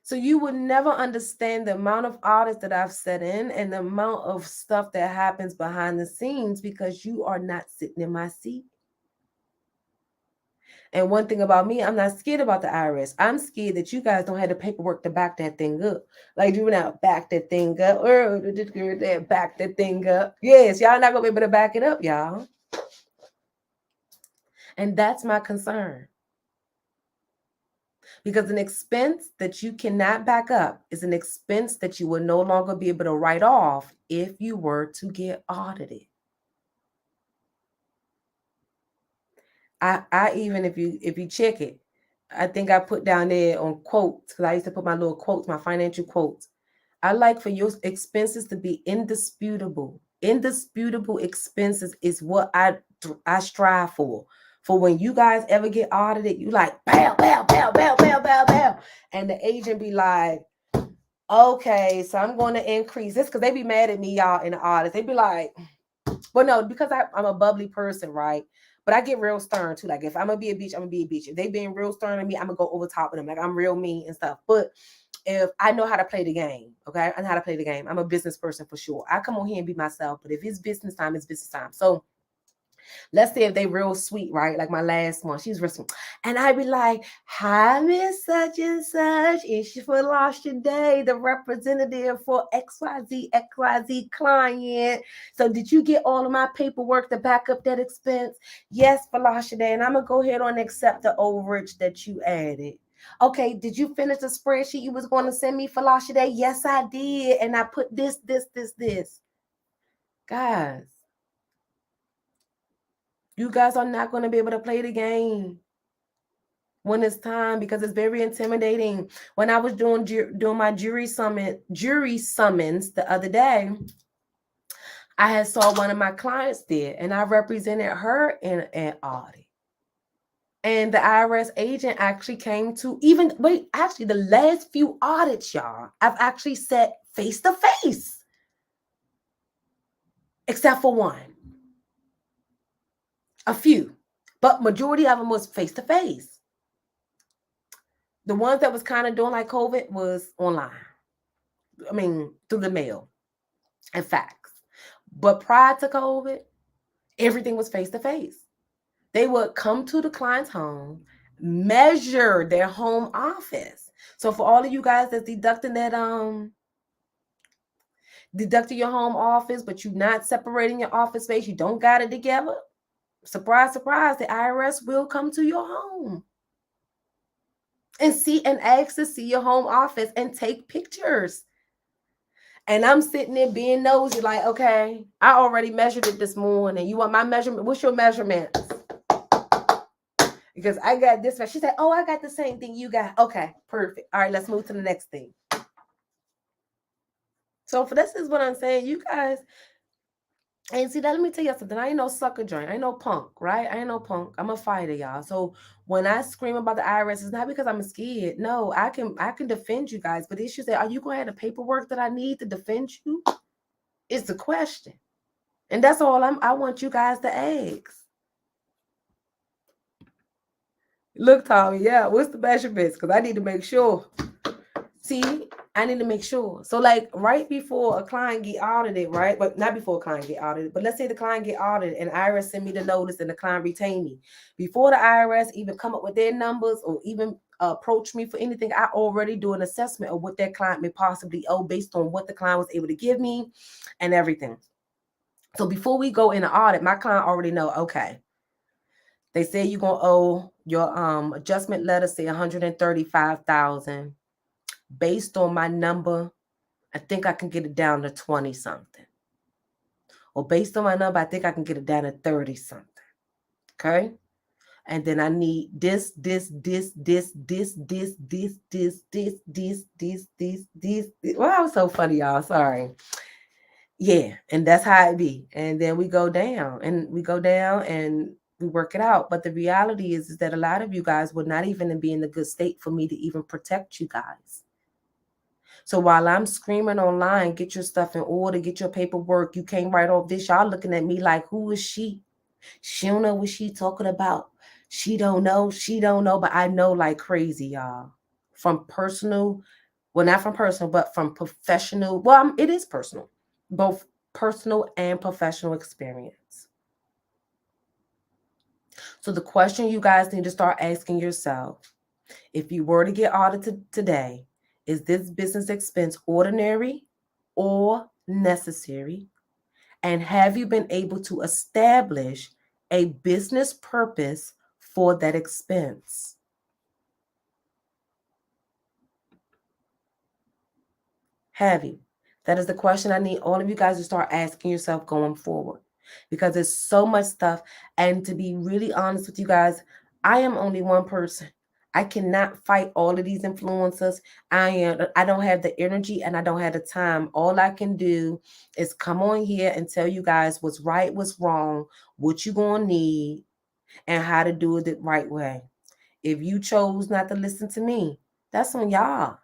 So you would never understand the amount of audits that I've set in and the amount of stuff that happens behind the scenes because you are not sitting in my seat. And one thing about me, I'm not scared about the IRS. I'm scared that you guys don't have the paperwork to back that thing up. Like, you now back that thing up. Or back that thing up. Yes, y'all not going to be able to back it up, y'all. And that's my concern. Because an expense that you cannot back up is an expense that you will no longer be able to write off if you were to get audited. I even if you check it, I think I put down there on quotes because I used to put my little quotes, my financial quotes. I like for your expenses to be indisputable. Indisputable expenses is what I strive for. For when you guys ever get audited, you like bow, bow, bow, bow, bow, bow, bow. And the agent be like, okay, so I'm going to increase this because they be mad at me, y'all, in the audits. They be like, well, no, because I'm a bubbly person, right? But I get real stern too. Like if I'm gonna be a bitch, I'm gonna be a bitch. If they being real stern to me, I'm gonna go over top of them. Like I'm real mean and stuff. But if I know how to play the game, okay, I know how to play the game. I'm a business person for sure. I come on here and be myself. But if it's business time, it's business time. So let's say if they real sweet, right? Like my last one, she's real sweet. And I be like, hi, Miss such and such. It's Folasade Day, the representative for XYZ client. So did you get all of my paperwork to back up that expense? Yes, Folasade. And I'm going to go ahead and accept the overage that you added. Okay, did you finish the spreadsheet you was going to send me, Folasade? Yes, I did. And I put this. Guys. You guys are not going to be able to play the game when it's time because it's very intimidating. When I was doing my jury summons the other day, I had saw one of my clients there and I represented her in an audit. And the IRS agent actually came to the last few audits, y'all, I've actually sat face to face, except for one. A few, but majority of them was face to face. The ones that was kind of doing like COVID was online. I mean, through the mail and fax. But prior to COVID, everything was face to face. They would come to the client's home, measure their home office. So for all of you guys that's deducting your home office, but you're not separating your office space, you don't got it together, surprise, surprise, the IRS will come to your home and ask to see your home office and take pictures. And I'm sitting there being nosy, like, okay, I already measured it this morning. You want my measurement? What's your measurements? Because I got this. She said, oh, I got the same thing you got. Okay, perfect. All right, let's move to the next thing. So for this is what I'm saying, you guys. And see that, let me tell you something. I ain't no sucker joint. I ain't no punk, right? I ain't no punk. I'm a fighter, y'all. So when I scream about the IRS, it's not because I'm scared. No, I can defend you guys. But the issue is that, are you going to have the paperwork that I need to defend you? It's the question. And that's all I want you guys to ask. Look, Tommy, yeah, what's the measurements? Because I need to make sure. See, I need to make sure. So like right before a client get audited, right? But not before a client get audited, but let's say the client get audited and IRS send me the notice and the client retain me. Before the IRS even come up with their numbers or even approach me for anything, I already do an assessment of what that client may possibly owe based on what the client was able to give me and everything. So before we go in the audit, my client already know, okay, they say you're going to owe your adjustment letter, say $135,000. Based on my number, I think I can get it down to 20 something. Or based on my number, I think I can get it down to 30 something. Okay? And then I need this. Wow, that was so funny, y'all. Sorry. Yeah, and that's how it be. And then we go down and we work it out. But the reality is that a lot of you guys would not even be in a good state for me to even protect you guys. So while I'm screaming online, get your stuff in order, get your paperwork, you can't write off this, y'all looking at me like, who is she? She don't know what she talking about. She don't know, but I know like crazy, y'all. From personal, well, not from personal, but from professional. Well, it is personal, both personal and professional experience. So the question you guys need to start asking yourself, if you were to get audited today, is this business expense ordinary or necessary? And have you been able to establish a business purpose for that expense? Have you? That is the question I need all of you guys to start asking yourself going forward, because there's so much stuff. And to be really honest with you guys, I am only one person. I cannot fight all of these influencers. I don't have the energy and I don't have the time. All I can do is come on here and tell you guys what's right, what's wrong, what you're going to need, and how to do it the right way. If you chose not to listen to me, that's on y'all.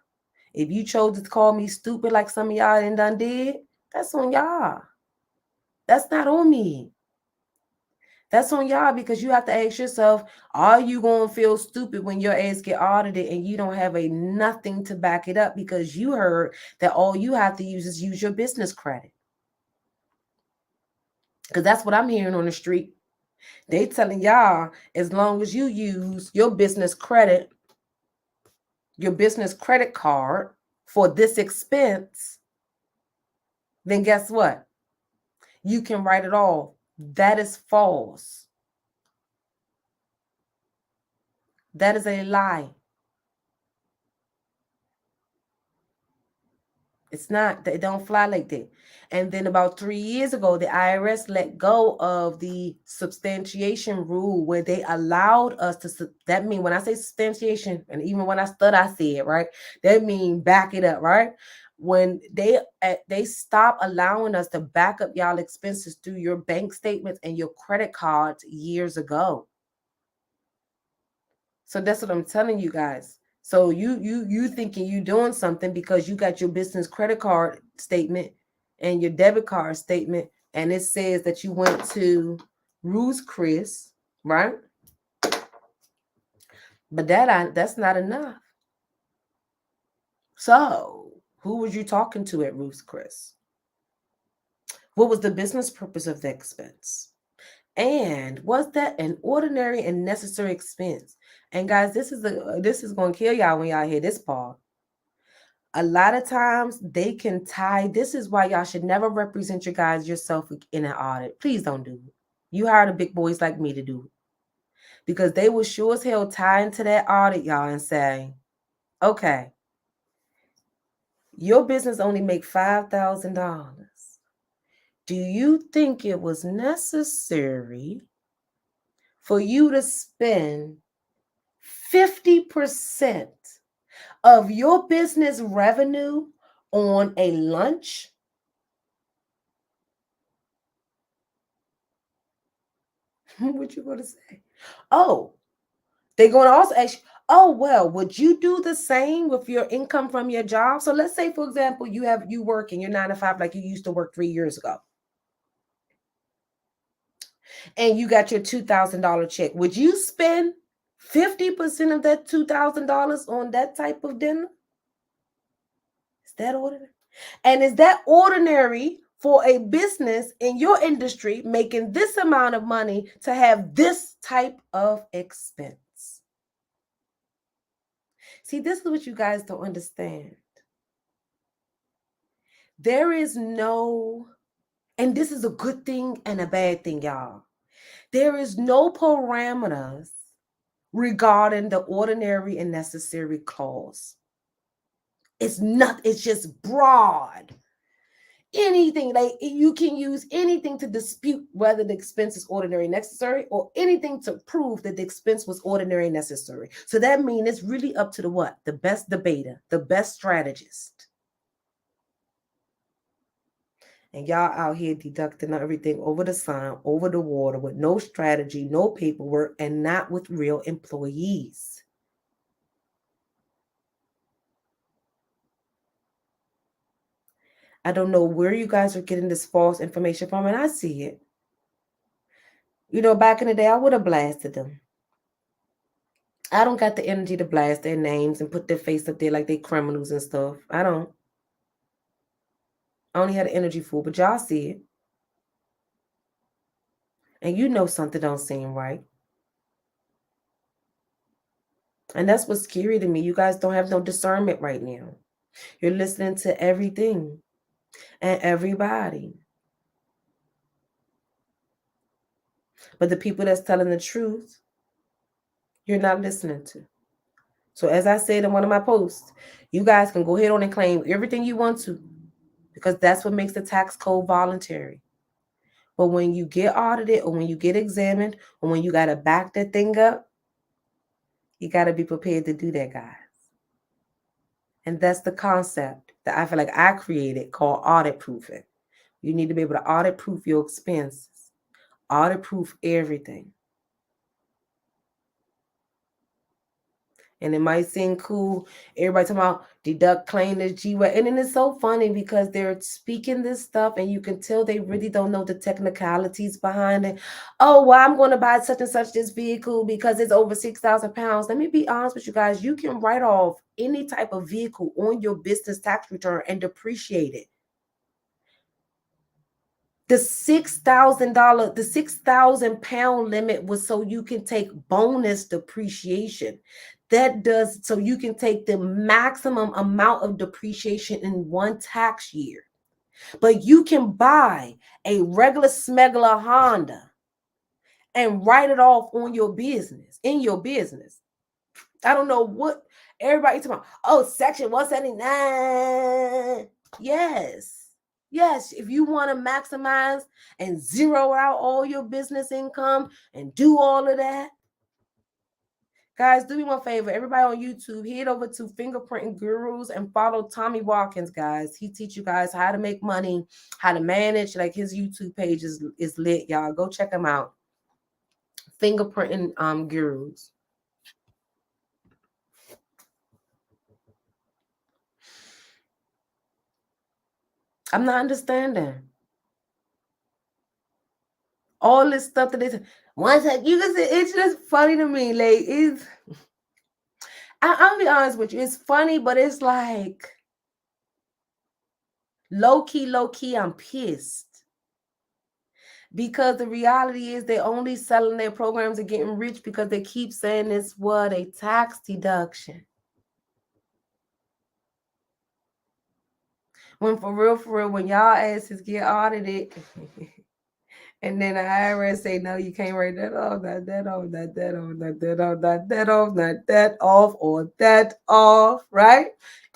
If you chose to call me stupid like some of y'all and done did, that's on y'all. That's not on me. That's on y'all, because you have to ask yourself, are you going to feel stupid when your ass get audited and you don't have nothing to back it up because you heard that all you have to use is use your business credit? Because that's what I'm hearing on the street. They telling y'all, as long as you use your business credit card for this expense, then guess what? You can write it off. That is false. That is a lie. It's not. They don't fly like that. And then about 3 years ago, the IRS let go of the substantiation rule, where they allowed us to, that mean when I say substantiation, and even when I stutter, I say it, right? That mean back it up, right? When they stop allowing us to back up y'all expenses through your bank statements and your credit cards years ago. So that's what I'm telling you guys. So you thinking you doing something because you got your business credit card statement and your debit card statement, and it says that you went to Ruth's Chris, right? But that's not enough. So who was you talking to at Ruth's Chris? What was the business purpose of the expense? And was that an ordinary and necessary expense? And guys, this is going to kill y'all when y'all hear this part. A lot of times they can tie. This is why y'all should never represent your guys yourself in an audit. Please don't do it. You hire the big boys like me to do it. Because they will sure as hell tie into that audit, y'all, and say, okay, your business only make $5,000. Do you think it was necessary for you to spend 50% of your business revenue on a lunch? What you going to say? Oh, they're going to also ask you, oh, well, would you do the same with your income from your job? So let's say, for example, you work in your 9 to 5 like you used to work 3 years ago. And you got your $2,000 check. Would you spend 50% of that $2,000 on that type of dinner? Is that ordinary? And is that ordinary for a business in your industry making this amount of money to have this type of expense? See, this is what you guys don't understand. There is no, and this is a good thing and a bad thing, y'all. There is no parameters regarding the ordinary and necessary clause. It's not, it's just broad. Anything, like you can use anything to dispute whether the expense is ordinary and necessary, or anything to prove that the expense was ordinary and necessary. So that means it's really up to the what? The best debater, the best strategist. And y'all out here deducting everything over the sun, over the water, with no strategy, no paperwork, and not with real employees. I don't know where you guys are getting this false information from, and I see it. You know, back in the day, I would have blasted them. I don't got the energy to blast their names and put their face up there like they criminals and stuff. I don't. I only had the energy for it, but y'all see it. And you know something don't seem right. And that's what's scary to me. You guys don't have no discernment right now. You're listening to everything and everybody. But the people that's telling the truth, you're not listening to. So as I said in one of my posts, you guys can go ahead on and claim everything you want to, because that's what makes the tax code voluntary. But when you get audited, or when you get examined, or when you got to back that thing up, you got to be prepared to do that, guys. And that's the concept that I feel like I created, called audit proofing. You need to be able to audit proof your expenses, audit proof everything. And it might seem cool. Everybody talking about deduct, claim the GWAT. And then it's so funny because they're speaking this stuff and you can tell they really don't know the technicalities behind it. Oh, well, I'm going to buy such and such this vehicle because it's over 6,000 pounds. Let me be honest with you guys. You can write off any type of vehicle on your business tax return and depreciate it. The $6,000, the 6,000 pound limit was so you can take bonus depreciation. That does so you can take the maximum amount of depreciation in one tax year. But you can buy a regular smuggler Honda and write it off on your business, in your business. I don't know what everybody talking about. Oh, section 179. Yes, if you want to maximize and zero out all your business income and do all of that, guys, do me one favor. Everybody on YouTube, head over to Fingerprinting Gurus and follow Tommy Watkins, guys. He teach you guys how to make money, how to manage. Like, his YouTube page is lit, y'all. Go check him out. Fingerprinting Gurus. I'm not understanding all this stuff that they one sec. You can see it's just funny to me. Like, it's I'll be honest with you, it's funny, but it's like low key, I'm pissed. Because the reality is they're only selling their programs and getting rich because they keep saying it's what? A tax deduction. When for real, when y'all asses get audited, and then the IRS say, no, you can't write that off, not that off, not that off, not that off, not that off, not that off, or that off, right?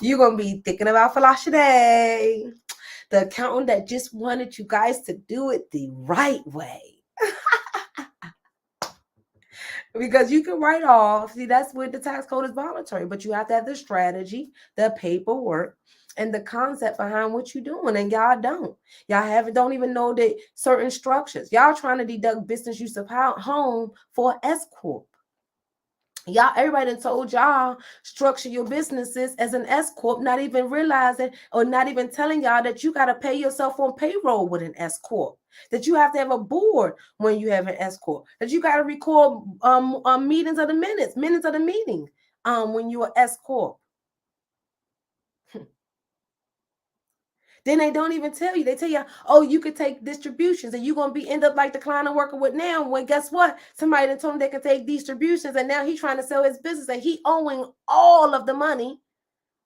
You're going to be thinking about Folasade, the accountant that just wanted you guys to do it the right way. Because you can write off. See, that's where the tax code is voluntary, but you have to have the strategy, the paperwork, and the concept behind what you're doing. And y'all don't. Don't even know that certain structures. Y'all trying to deduct business use of home for S corp. Y'all, everybody told y'all structure your businesses as an S corp, not even realizing or not even telling y'all that you got to pay yourself on payroll with an S corp. That you have to have a board when you have an S corp. That you got to record minutes of the meeting when you're an S corp. Then they don't even tell you. They tell you, oh, you could take distributions and you're going to end up like the client I'm working with now. When guess what? Somebody done told him they can take distributions and now he's trying to sell his business and he owing all of the money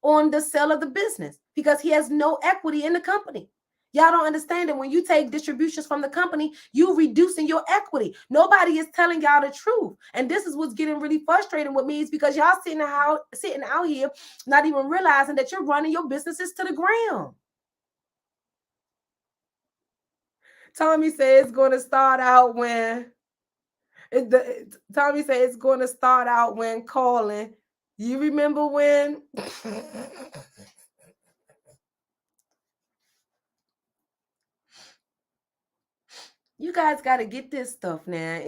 on the sale of the business because he has no equity in the company. Y'all don't understand that when you take distributions from the company, you reducing your equity. Nobody is telling y'all the truth. And this is what's getting really frustrating with me is because y'all sitting out here not even realizing that you're running your businesses to the ground. Tommy said it's going to start out when Tommy said it's going to start out when calling. You remember when? You guys got to get this stuff now.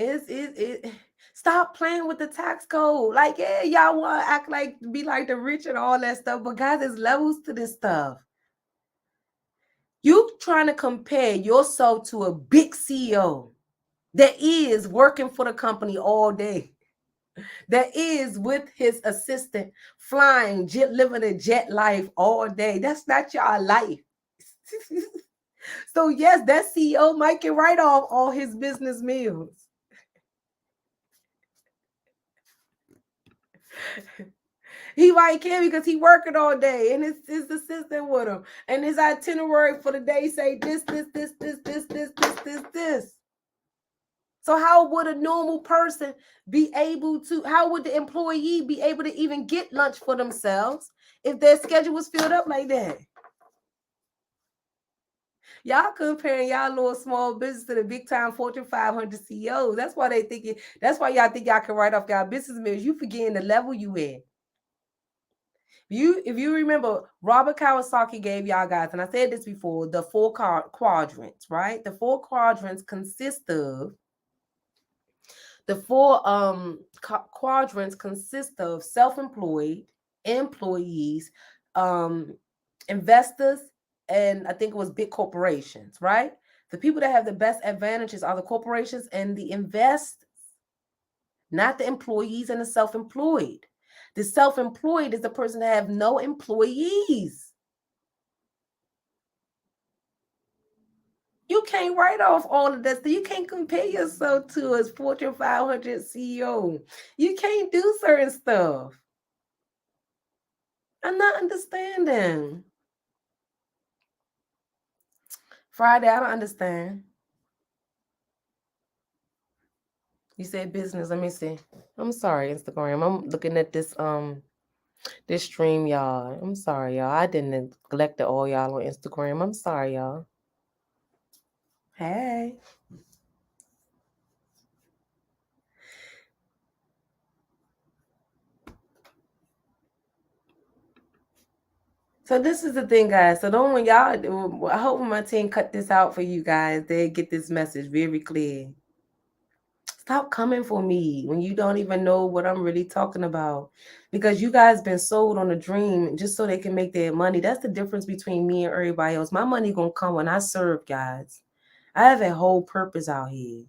Stop playing with the tax code. Like, yeah, y'all want to act like be like the rich and all that stuff, but guys, there's levels to this stuff. You trying to compare yourself to a big CEO that is working for the company all day, that is with his assistant flying, living a jet life all day. That's not your life. So yes, that CEO might get write off all his business meals. He might care because he working all day and his assistant with him. And his itinerary for the day say this. So how would a normal person be able to, how would the employee be able to even get lunch for themselves if their schedule was filled up like that? Y'all comparing y'all little small business to the big time Fortune 500 CEOs. That's why that's why y'all think y'all can write off y'all business meals. You forgetting the level you in. If you remember, Robert Kiyosaki gave y'all guys, and I said this before, the 4 quadrants, right? The 4 quadrants consist of self-employed, employees, investors, and I think it was big corporations, right? The people that have the best advantages are the corporations and the investors, not the employees and the self-employed. The self-employed is the person that have no employees. You can't write off all of that. You can't compare yourself to a Fortune 500 CEO. You can't do certain stuff. I'm not understanding. Friday, I don't understand. You said business. Let me see. I'm sorry, Instagram. I'm looking at this stream, y'all. I'm sorry, y'all. I didn't neglect all y'all on Instagram. I'm sorry, y'all. Hey. So this is the thing, guys. So don't when y'all, I hope my team cut this out for you guys. They get this message very clear. Stop coming for me when you don't even know what I'm really talking about. Because you guys been sold on a dream just so they can make their money. That's the difference between me and everybody else. My money gonna come when I serve, guys. I have a whole purpose out here.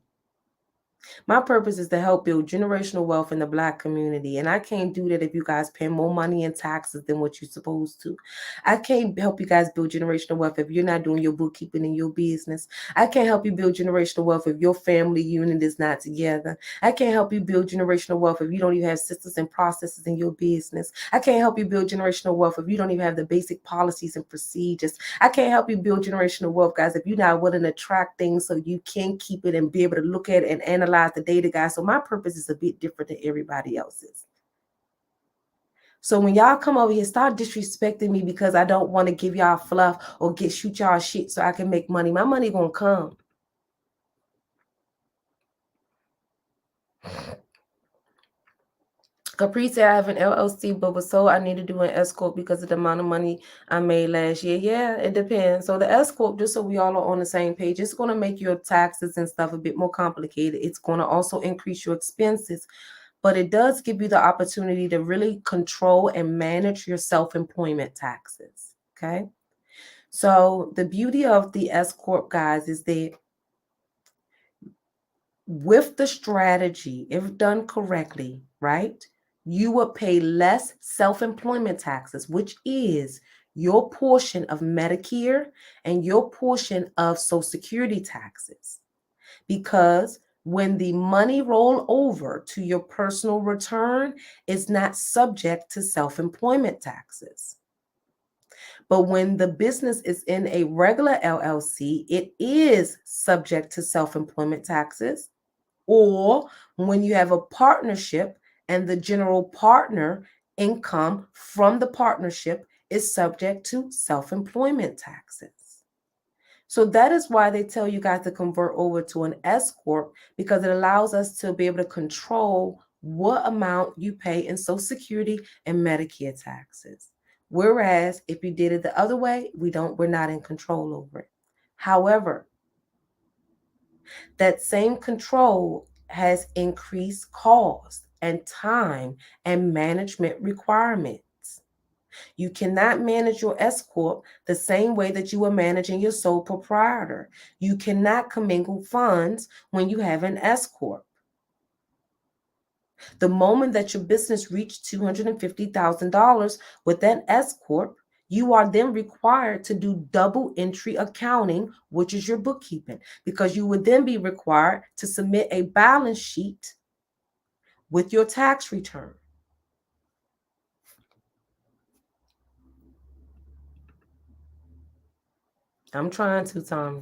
My purpose is to help build generational wealth in the Black community. And I can't do that if you guys pay more money in taxes than what you're supposed to. I can't help you guys build generational wealth if you're not doing your bookkeeping in your business. I can't help you build generational wealth if your family unit is not together. I can't help you build generational wealth if you don't even have systems and processes in your business. I can't help you build generational wealth if you don't even have the basic policies and procedures. I can't help you build generational wealth, guys, if you're not willing to track things so you can keep it and be able to look at it and analyze the data, guys. So my purpose is a bit different than everybody else's. So when y'all come over here, start disrespecting me because I don't want to give y'all fluff or shoot y'all shit so I can make money. My money gonna come. Capri said I have an LLC, but was told I need to do an S corp because of the amount of money I made last year. Yeah, it depends. So the S corp, just so we all are on the same page, it's going to make your taxes and stuff a bit more complicated. It's going to also increase your expenses, but it does give you the opportunity to really control and manage your self-employment taxes. Okay. So the beauty of the S corp, guys, is that with the strategy, if done correctly, right, you will pay less self-employment taxes, which is your portion of Medicare and your portion of Social Security taxes. Because when the money roll over to your personal return, it's not subject to self-employment taxes. But when the business is in a regular LLC, it is subject to self-employment taxes. Or when you have a partnership and the general partner income from the partnership is subject to self-employment taxes. So that is why they tell you guys to convert over to an S corp, because it allows us to be able to control what amount you pay in Social Security and Medicare taxes. Whereas if you did it the other way, we're not in control over it. However, that same control has increased cost and time and management requirements. You cannot manage your S corp the same way that you are managing your sole proprietor. You cannot commingle funds when you have an S corp. The moment that your business reached $250,000 with that S corp, you are then required to do double entry accounting, which is your bookkeeping, because you would then be required to submit a balance sheet with your tax return. I'm trying to, Tommy.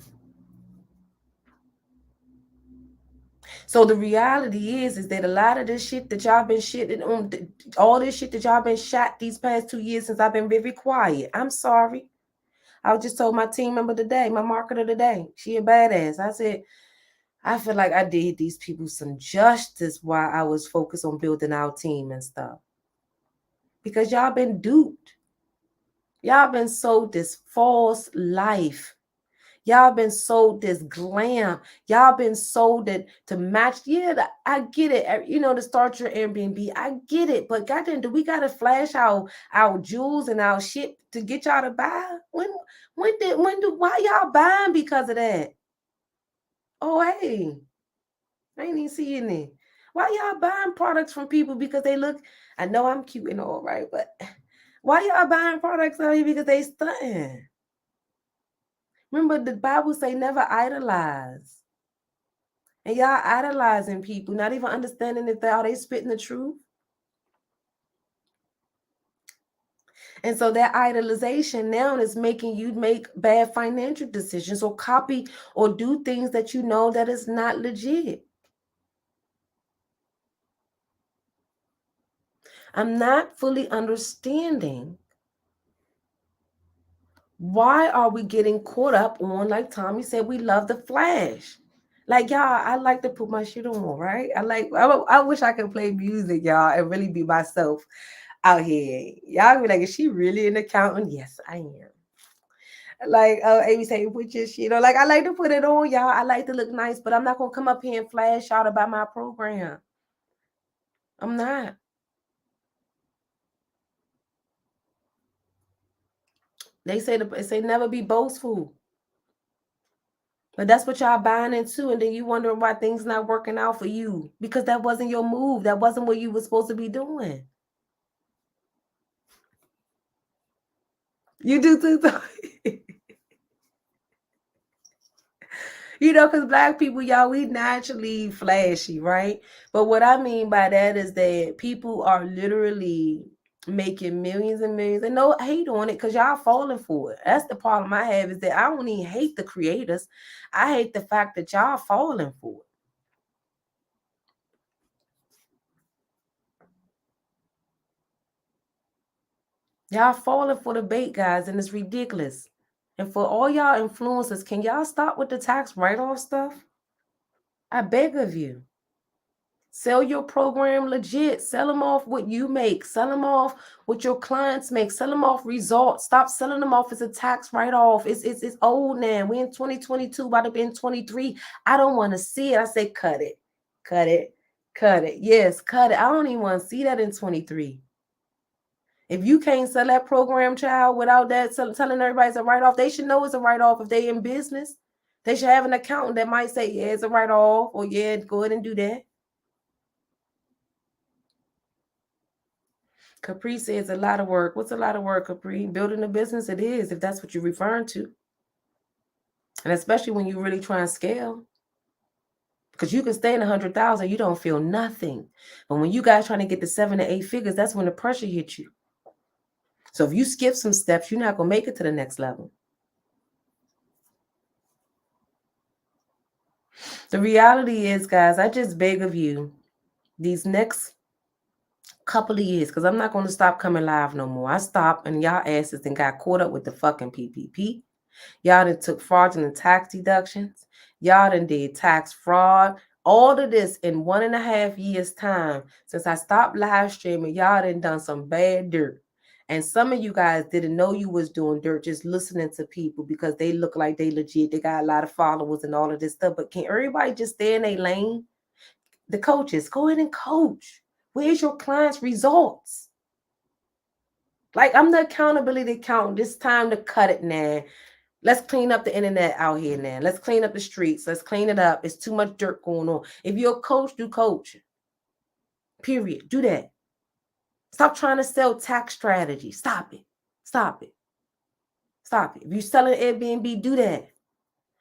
So the reality is that a lot of this shit that y'all been shitting on, all this shit that y'all been shot these past 2 years since I've been very quiet. I'm sorry. I just told my team member today, my marketer today, she a badass. I said, I feel like I did these people some justice while I was focused on building our team and stuff. Because y'all been duped. Y'all been sold this false life. Y'all been sold this glam. Y'all been sold it to match. Yeah, I get it. You know, to start your Airbnb, I get it. But goddamn, do we gotta flash our jewels and our shit to get y'all to buy? Why y'all buying because of that? Oh hey, I ain't even seeing it. Why y'all buying products from people because they look? I know I'm cute and all right, but why y'all buying products out here because they stunting? Remember, the Bible say never idolize. And y'all idolizing people, not even understanding if they spitting the truth. And so that idolization now is making you make bad financial decisions or copy or do things that you know that is not legit. I'm not fully understanding why are we getting caught up on, like Tommy said, we love the flash. Like y'all, I like to put my shit on, right? I wish I could play music, y'all, and really be myself out here. Y'all be like, is she really an accountant? Yes, I am. Like Amy say, put your shit on. Like I like to put it on, y'all. I like to look nice, but I'm not gonna come up here and flash out about my program. I'm not. They say never be boastful. But that's what y'all buying into, and then you wondering why things not working out for you because that wasn't your move. That wasn't what you were supposed to be doing. You do too. You know, because Black people, y'all, we naturally flashy, right? But what I mean by that is that people are literally making millions and millions, and no hate on it because y'all falling for it. That's the problem I have, is that I don't even hate the creators. I hate the fact that y'all falling for it. Y'all falling for the bait, guys, and it's ridiculous. And for all y'all influencers, can y'all stop with the tax write-off stuff? I beg of you. Sell your program legit. Sell them off what you make. Sell them off what your clients make. Sell them off results. Stop selling them off as a tax write-off. It's old now. We in 2022, about to be in 23. I don't want to see it. I say cut it. Cut it. Cut it. Yes, cut it. I don't even want to see that in 23. If you can't sell that program, child, without that telling everybody it's a write-off, they should know it's a write-off if they in business. They should have an accountant that might say, yeah, it's a write-off, or yeah, go ahead and do that. Capri says a lot of work. What's a lot of work, Capri? Building a business, it is, if that's what you're referring to. And especially when you really try and scale. Because you can stay in 100,000, you don't feel nothing. But when you guys trying to get to 7 to 8 figures, that's when the pressure hits you. So if you skip some steps, you're not going to make it to the next level. The reality is, guys, I just beg of you, these next couple of years, because I'm not going to stop coming live no more. I stopped and y'all asses and got caught up with the fucking PPP. Y'all done took fraudulent tax deductions. Y'all done did tax fraud. All of this in 1.5 years' time. Since I stopped live streaming, y'all done some bad dirt. And some of you guys didn't know you was doing dirt just listening to people because they look like they legit. They got a lot of followers and all of this stuff. But can everybody just stay in their lane? The coaches, go ahead and coach. Where's your clients' results? Like, I'm the accountability accountant. It's time to cut it now. Let's clean up the internet out here now. Let's clean up the streets. Let's clean it up. It's too much dirt going on. If you're a coach, do coach. Period. Do that. Stop trying to sell tax strategy. Stop it. Stop it. Stop it. If you're selling Airbnb, do that.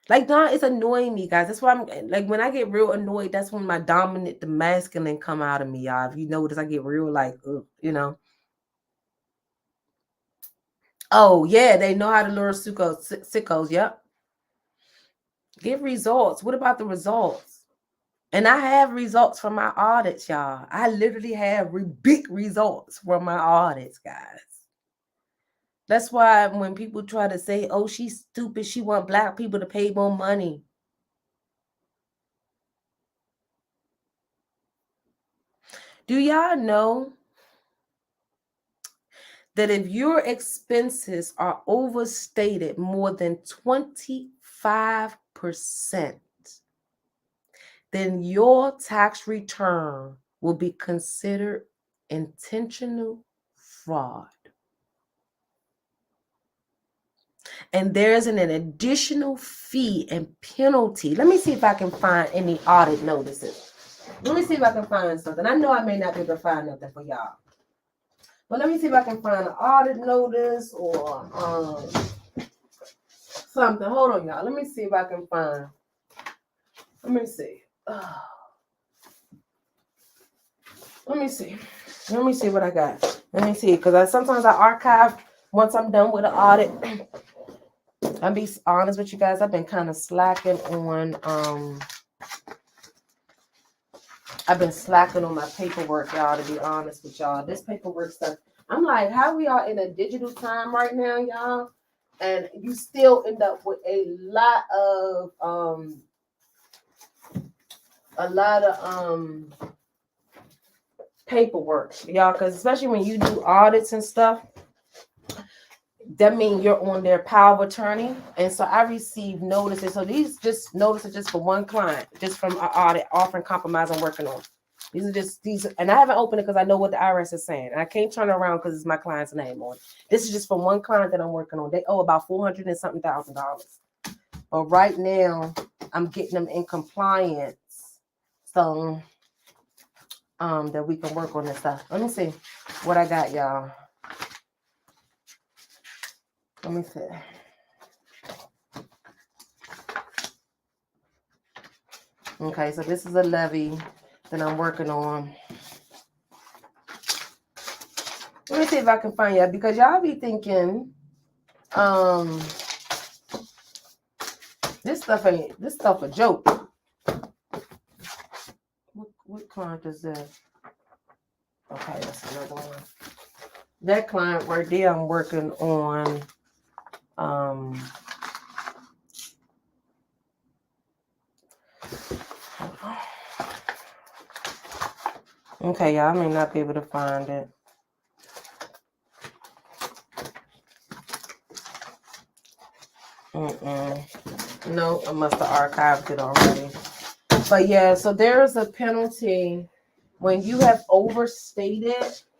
Like, nah, it's annoying me, guys. That's why I'm like, when I get real annoyed, that's when my dominant, the masculine come out of me, y'all. If you notice, I get real like, you know. Oh, yeah, they know how to lure sickos. Yep. Get results. What about the results? And I have results from my audits, y'all. I literally have big results from my audits, guys. That's why when people try to say, oh, she's stupid, she want Black people to pay more money. Do y'all know that if your expenses are overstated more than 25%, then your tax return will be considered intentional fraud? And there's an additional fee and penalty. Let me see if I can find any audit notices. Let me see if I can find something. I know I may not be able to find nothing for y'all. But let me see if I can find an audit notice or something. Hold on, y'all. Let me see if I can find. Let me see. Let me see. Let me see what I got. Let me see. Because sometimes I archive once I'm done with the audit. I'll be honest with you guys. I've been kind of slacking on I've been slacking on my paperwork, y'all, to be honest with y'all. This paperwork stuff. I'm like, how we are in a digital time right now, y'all, and you still end up with a lot of paperwork, y'all, because especially when you do audits and stuff, that means you're on their power of attorney. And so I received notices. So these just notices just for one client, just from an audit, offering compromise I'm working on. These are just these, and I haven't opened it because I know what the IRS is saying. And I can't turn it around because it's my client's name on it. This is just for one client that I'm working on. They owe about $400 and something thousand. But right now, I'm getting them in compliance. So that we can work on this stuff. Let me see what I got, y'all. Let me see. Okay, so this is a levy that I'm working on. Let me see if I can find y'all, because y'all be thinking, this stuff a joke. What client is this? Okay, that's another one. That client right there, I'm working on. Okay, y'all, I may not be able to find it. No, I must have archived it already. But yeah, so there is a penalty when you have overstated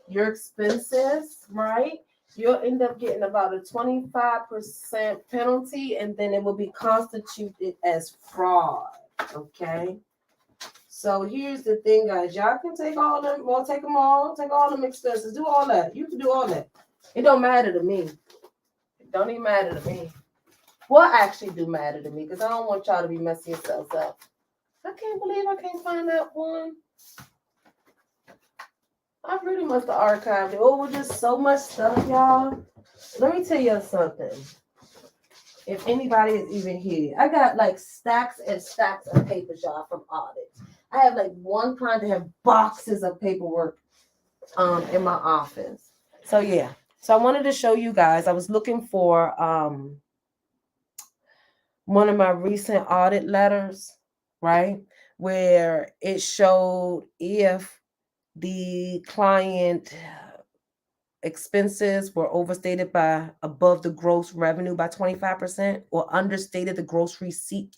your expenses, right? You'll end up getting about a 25% penalty, and then it will be constituted as fraud. Okay. So here's the thing, guys. Y'all can take all them, well, take them all, take all them expenses, do all that. You can do all that. It don't matter to me. It don't even matter to me. Well, actually do matter to me, because I don't want y'all to be messing yourselves up. I can't believe I can't find that one. I really must have archived it. Oh, just so much stuff, y'all. Let me tell you something. If anybody is even here, I got like stacks and stacks of papers, y'all, from audits. I have like one client that have boxes of paperwork in my office. So yeah. So I wanted to show you guys. I was looking for one of my recent audit letters, right? Where it showed if the client expenses were overstated by above the gross revenue by 25% or understated the gross receipt.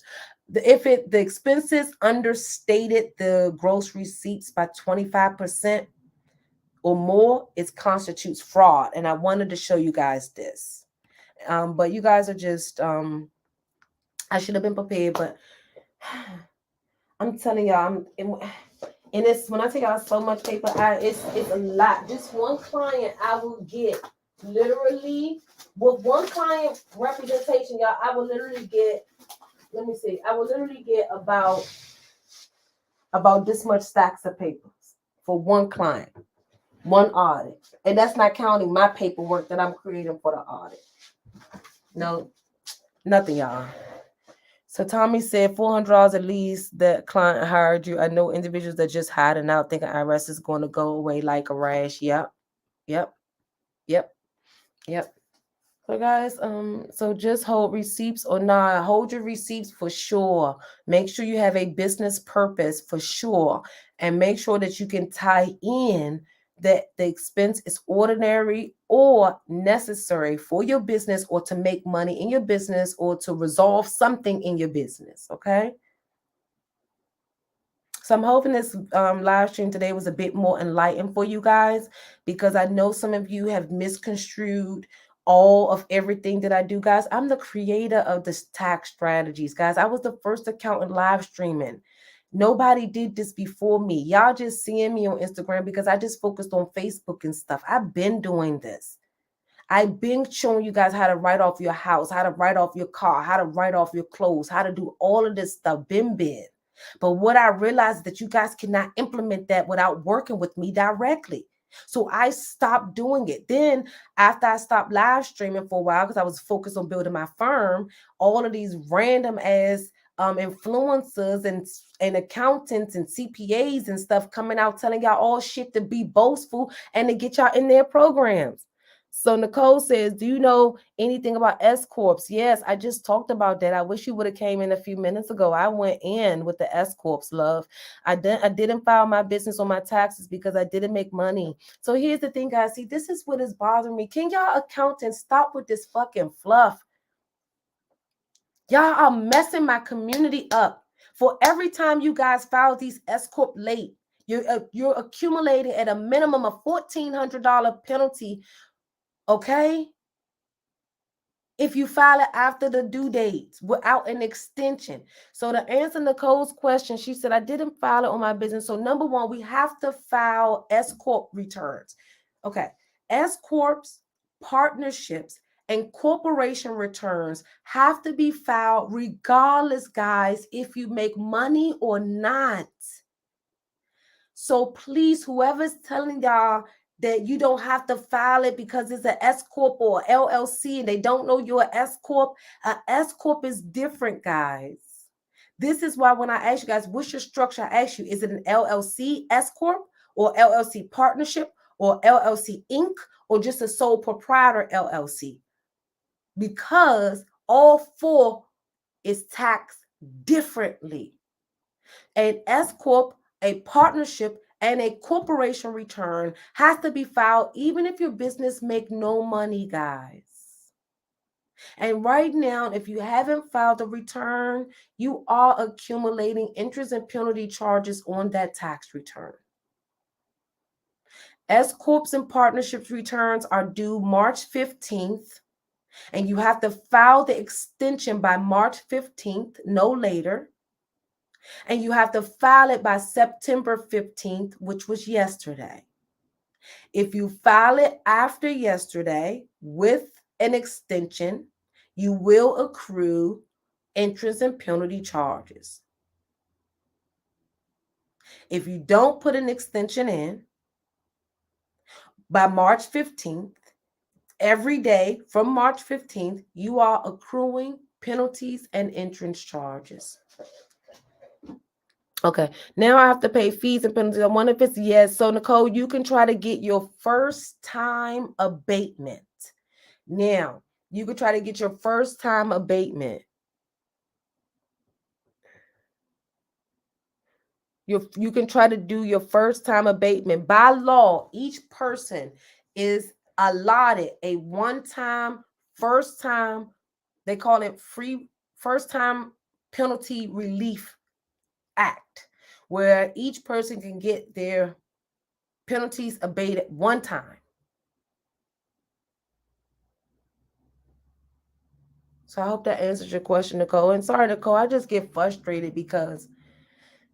If the expenses understated the gross receipts by 25% or more, it constitutes fraud. And I wanted to show you guys this. But you guys are just, I should have been prepared, but I'm telling y'all, and it's when I tell y'all so much paper, it's a lot. Just one client, I will get literally with one client representation, y'all. I will literally get. Let me see. I will literally get about this much stacks of papers for one client, one audit, and that's not counting my paperwork that I'm creating for the audit. No, nothing, y'all. So Tommy said $400 at least that client hired you. I know individuals that just hiding out thinking IRS is going to go away like a rash. Yep. So guys, so just hold receipts or not. Hold your receipts for sure. Make sure you have a business purpose for sure. And make sure that you can tie in that the expense is ordinary or necessary for your business or to make money in your business or to resolve something in your business. Okay. So I'm hoping this live stream today was a bit more enlightened for you guys, because I know some of you have misconstrued all of everything that I do, guys. I'm the creator of this tax strategies, guys. I was the first accountant live streaming. Nobody did this before me. Y'all just seeing me on Instagram because I just focused on Facebook and stuff. I've been doing this. I've been showing you guys how to write off your house, how to write off your car, how to write off your clothes, how to do all of this stuff. Been. But what I realized is that you guys cannot implement that without working with me directly. So I stopped doing it. Then after I stopped live streaming for a while, because I was focused on building my firm, all of these random ass influencers and accountants and CPAs and stuff coming out telling y'all all shit to be boastful and to get y'all in their programs. So Nicole says, do you know anything about S Corps? Yes, I just talked about that. I wish you would have came in a few minutes ago. I went in with the S Corps, love. I didn't file my business on my taxes because I didn't make money. So here's the thing, guys. See, this is what is bothering me. Can y'all accountants stop with this fucking fluff? Y'all are messing my community up. For every time you guys file these S Corp late, you're accumulating at a minimum of $1,400 penalty. Okay. if you file it after the due date without an extension. So to answer Nicole's question, she said, I didn't file it on my business. So number one, we have to file S Corp returns. Okay. S Corps, partnerships, and corporation returns have to be filed regardless, guys, if you make money or not. So please, whoever's telling y'all that you don't have to file it because it's an S Corp or LLC and they don't know you're an S Corp, an S Corp is different, guys. This is why when I ask you guys, what's your structure? I ask you, is it an LLC S Corp or LLC partnership or LLC Inc. or just a sole proprietor LLC? Because all four is taxed differently. An S Corp, a partnership, and a corporation return has to be filed even if your business make no money, guys. And right now, if you haven't filed a return, you are accumulating interest and penalty charges on that tax return. S Corps and partnerships returns are due March 15th, and you have to file the extension by March 15th, no later. And you have to file it by September 15th, which was yesterday. If you file it after yesterday with an extension, you will accrue interest and penalty charges. If you don't put an extension in by March 15th, every day from March 15th, you are accruing penalties and entrance charges. Okay, now I have to pay fees and penalties. I wonder if it's yes. So Nicole, you can try to get your first time abatement. Now, you could try to get your first time abatement. You can try to do your first time abatement. By law, each person is allotted a one-time, first time, they call it free first time penalty relief act, where each person can get their penalties abated one time. So I hope that answers your question, Nicole. And sorry, Nicole, I just get frustrated because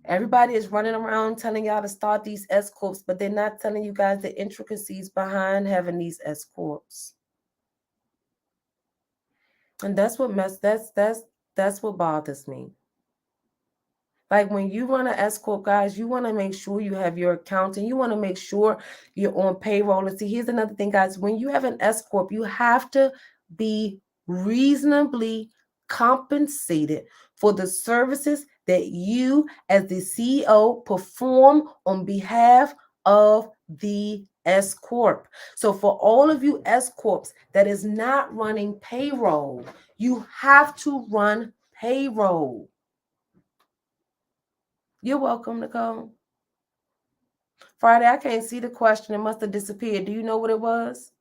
everybody is running around telling y'all to start these S Corps, but they're not telling you guys the intricacies behind having these S Corps. And that's what that's what bothers me. Like when you run an S Corp, guys, you want to make sure you have your accountant. You want to make sure you're on payroll. And see, here's another thing, guys. When you have an S Corp, you have to be reasonably compensated for the services that you as the CEO perform on behalf of the S Corp. So for all of you S Corps that is not running payroll, you have to run payroll. You're welcome, Nicole. Friday, I can't see the question. It must have disappeared. Do you know what it was?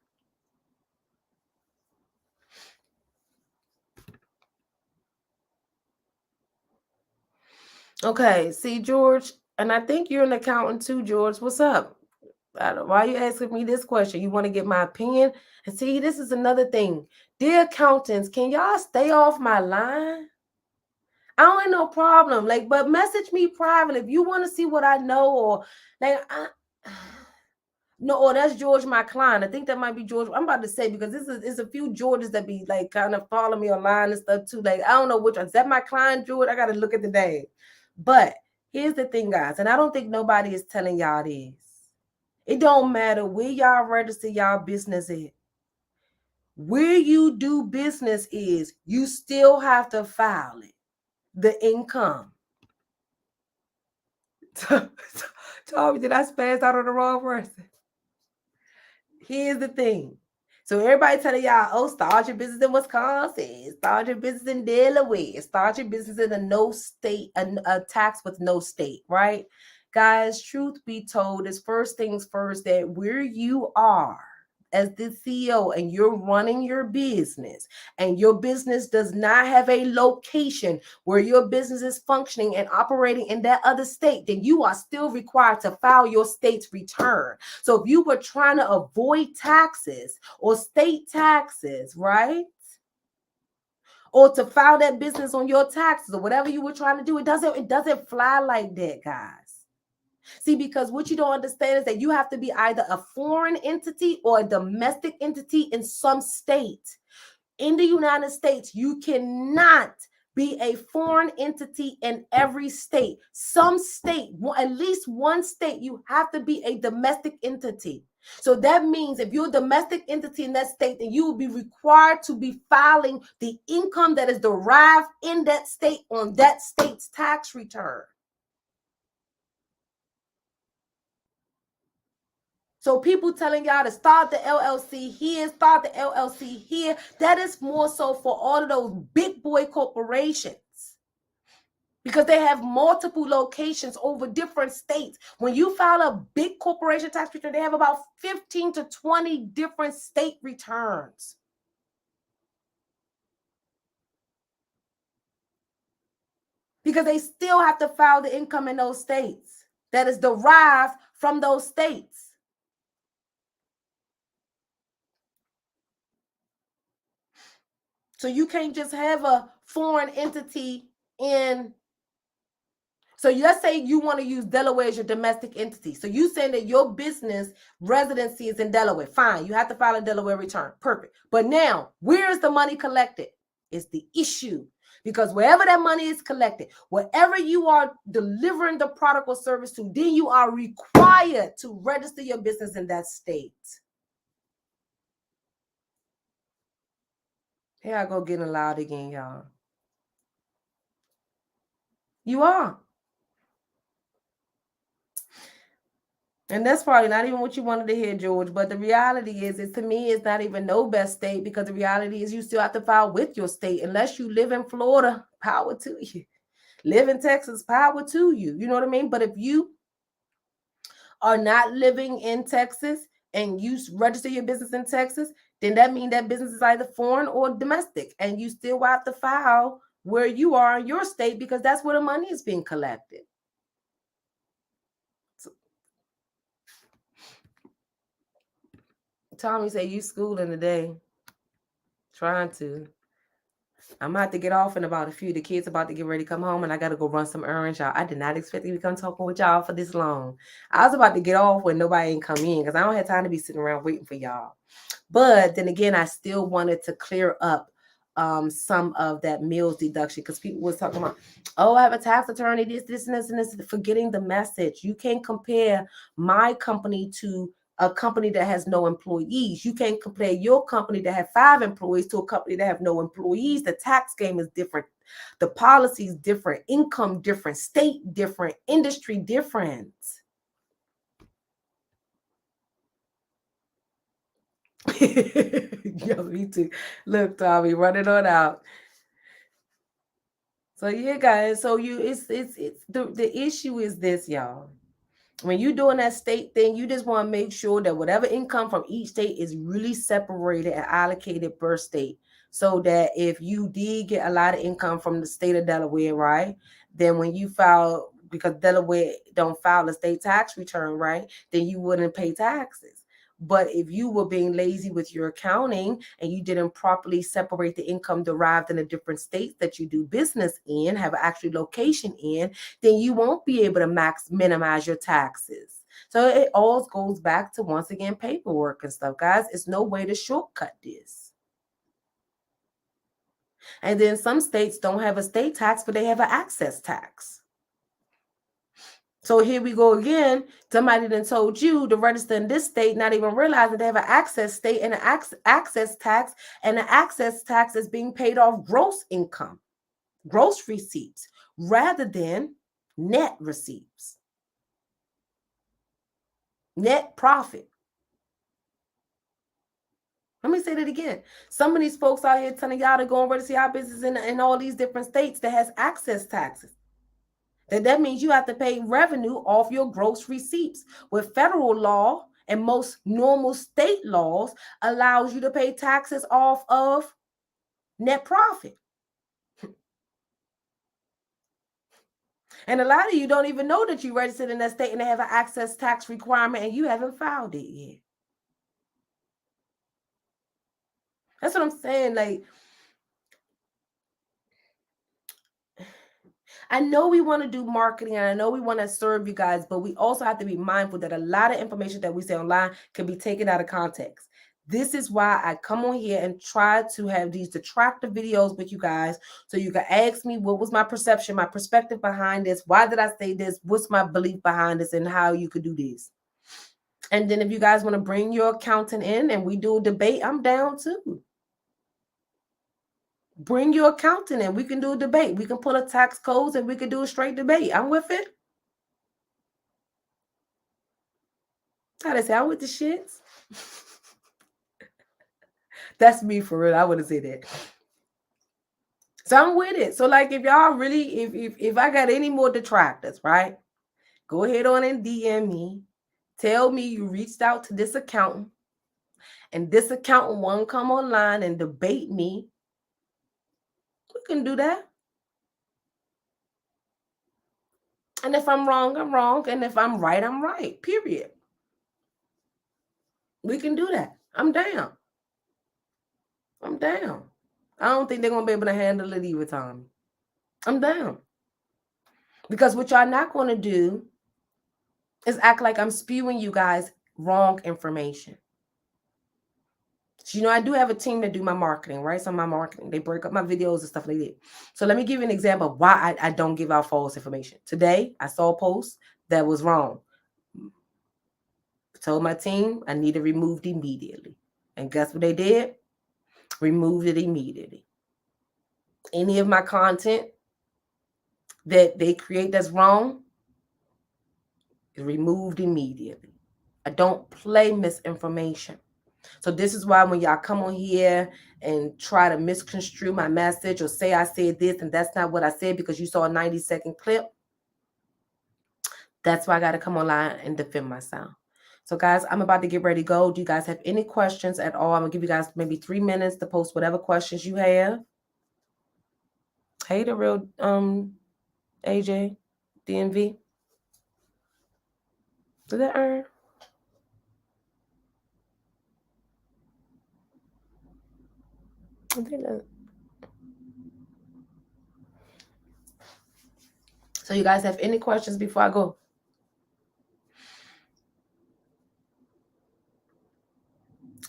Okay, see, George, and I think you're an accountant too, George. What's up? Why are you asking me this question? You want to get my opinion? And see, this is another thing. Dear accountants, can y'all stay off my line? I don't have no problem. Like, but message me privately if you want to see what I know, or like no, or that's George, my client. I think that might be George. I'm about to say because this is a few Georges that be like kind of follow me online and stuff too. Like, I don't know which one. Is that my client, George? I gotta look at the name. But here's the thing, guys, and I don't think nobody is telling y'all this. It don't matter where y'all register y'all business at. Where you do business is, you still have to file it. The income. Tommy, did I spaz out on the wrong person? Here's the thing. So everybody telling y'all, oh, start your business in Wisconsin, start your business in Delaware, start your business in a tax with no state, right? Guys, truth be told, is first things first, that where you are as the CEO and you're running your business and your business does not have a location where your business is functioning and operating in that other state, then you are still required to file your state's return. So if you were trying to avoid taxes or state taxes, right? or to file that business on your taxes or whatever you were trying to do. It doesn't fly like that, guys. See, because what you don't understand is that you have to be either a foreign entity or a domestic entity in some state. In the United States, you cannot be a foreign entity in every state. Some state, at least one state, you have to be a domestic entity. So that means if you're a domestic entity in that state, then you will be required to be filing the income that is derived in that state on that state's tax return. So people telling y'all to start the LLC here, start the LLC here, that is more so for all of those big boy corporations, because they have multiple locations over different states. When you file a big corporation tax return, they have about 15 to 20 different state returns. Because they still have to file the income in those states that is derived from those states. So you can't just have a foreign entity in. So let's say you want to use Delaware as your domestic entity. So you saying that your business residency is in Delaware. Fine, you have to file a Delaware return. Perfect. But now, where is the money collected? Is the issue. Because wherever that money is collected, wherever you are delivering the product or service to, then you are required to register your business in that state. Here I go getting loud again, y'all. You are. And that's probably not even what you wanted to hear, George. But the reality is, to me, it's not even no best state, because the reality is you still have to file with your state. Unless you live in Florida, power to you. Live in Texas, power to you. You know what I mean? But if you are not living in Texas and you register your business in Texas, then that means that business is either foreign or domestic. And you still have to file where you are in your state, because that's where the money is being collected. Tommy say you schooling today. Trying to. I'm about to get off in about a few. The kids about to get ready to come home, and I got to go run some errands, y'all. I did not expect to become talking with y'all for this long. I was about to get off when nobody ain't come in, because I don't have time to be sitting around waiting for y'all. But then again, I still wanted to clear up some of that meals deduction, because people was talking about, oh, I have a tax attorney, this, and this, forgetting the message. You can't compare my company to a company that has no employees. You can't compare your company that have 5 employees to a company that have no employees. The tax game is different. The policy is different. Income different. State different. Industry different. Yeah, me too. Look, Tommy, run it on out. So yeah, guys. So it's the issue is this, y'all. When you're doing that state thing, you just want to make sure that whatever income from each state is really separated and allocated per state. So that if you did get a lot of income from the state of Delaware, right, then when you file, because Delaware don't file a state tax return, right, then you wouldn't pay taxes. But if you were being lazy with your accounting and you didn't properly separate the income derived in the different states that you do business in, have an actual location in, then you won't be able to minimize your taxes. So it all goes back to, once again, paperwork and stuff, guys. It's no way to shortcut this. And then some states don't have a state tax, but they have an access tax. So here we go again. Somebody then told you to register in this state, not even realizing they have an access state and an access tax, and the access tax is being paid off gross income, gross receipts, rather than net receipts, net profit. Let me say that again. Some of these folks out here telling y'all to go and register your business in all these different states that has access taxes. That means you have to pay revenue off your gross receipts. With federal law and most normal state laws allows you to pay taxes off of net profit. And a lot of you don't even know that you registered in that state and they have an access tax requirement and you haven't filed it yet. That's what I'm saying. Like, I know we want to do marketing and I know we want to serve you guys, but we also have to be mindful that a lot of information that we say online can be taken out of context. This is why I come on here and try to have these detractor videos with you guys so you can ask me what was my perception, my perspective behind this, why did I say this, what's my belief behind this, and how you could do this. And then if you guys want to bring your accountant in and we do a debate, I'm down too. Bring your accountant in. We can do a debate. We can pull a tax codes and we can do a straight debate. I'm with it. How they say, I'm with the shits. That's me for real. I wouldn't say that. So I'm with it. So like if y'all really, if I got any more detractors, right? Go ahead on and DM me. Tell me you reached out to this accountant and this accountant won't come online and debate me. We can do that. And if I'm wrong, I'm wrong. And if I'm right, period. We can do that. I'm down. I'm down. I don't think they're going to be able to handle it either time. I'm down. Because what y'all not going to do is act like I'm spewing you guys wrong information. So, you know, I do have a team that do my marketing, right? So my marketing, they break up my videos and stuff like that. So let me give you an example of why I don't give out false information. Today, I saw a post that was wrong. I told my team I need it removed immediately. And guess what they did? Removed it immediately. Any of my content that they create that's wrong is removed immediately. I don't play misinformation. So this is why when y'all come on here and try to misconstrue my message or say I said this and that's not what I said because you saw a 90-second clip, that's why I got to come online and defend myself. So guys, I'm about to get ready to go. Do you guys have any questions at all? I'm going to give you guys maybe 3 minutes to post whatever questions you have. Hey, the real AJ, DMV. Did that earn? I think that. So you guys have any questions before I go?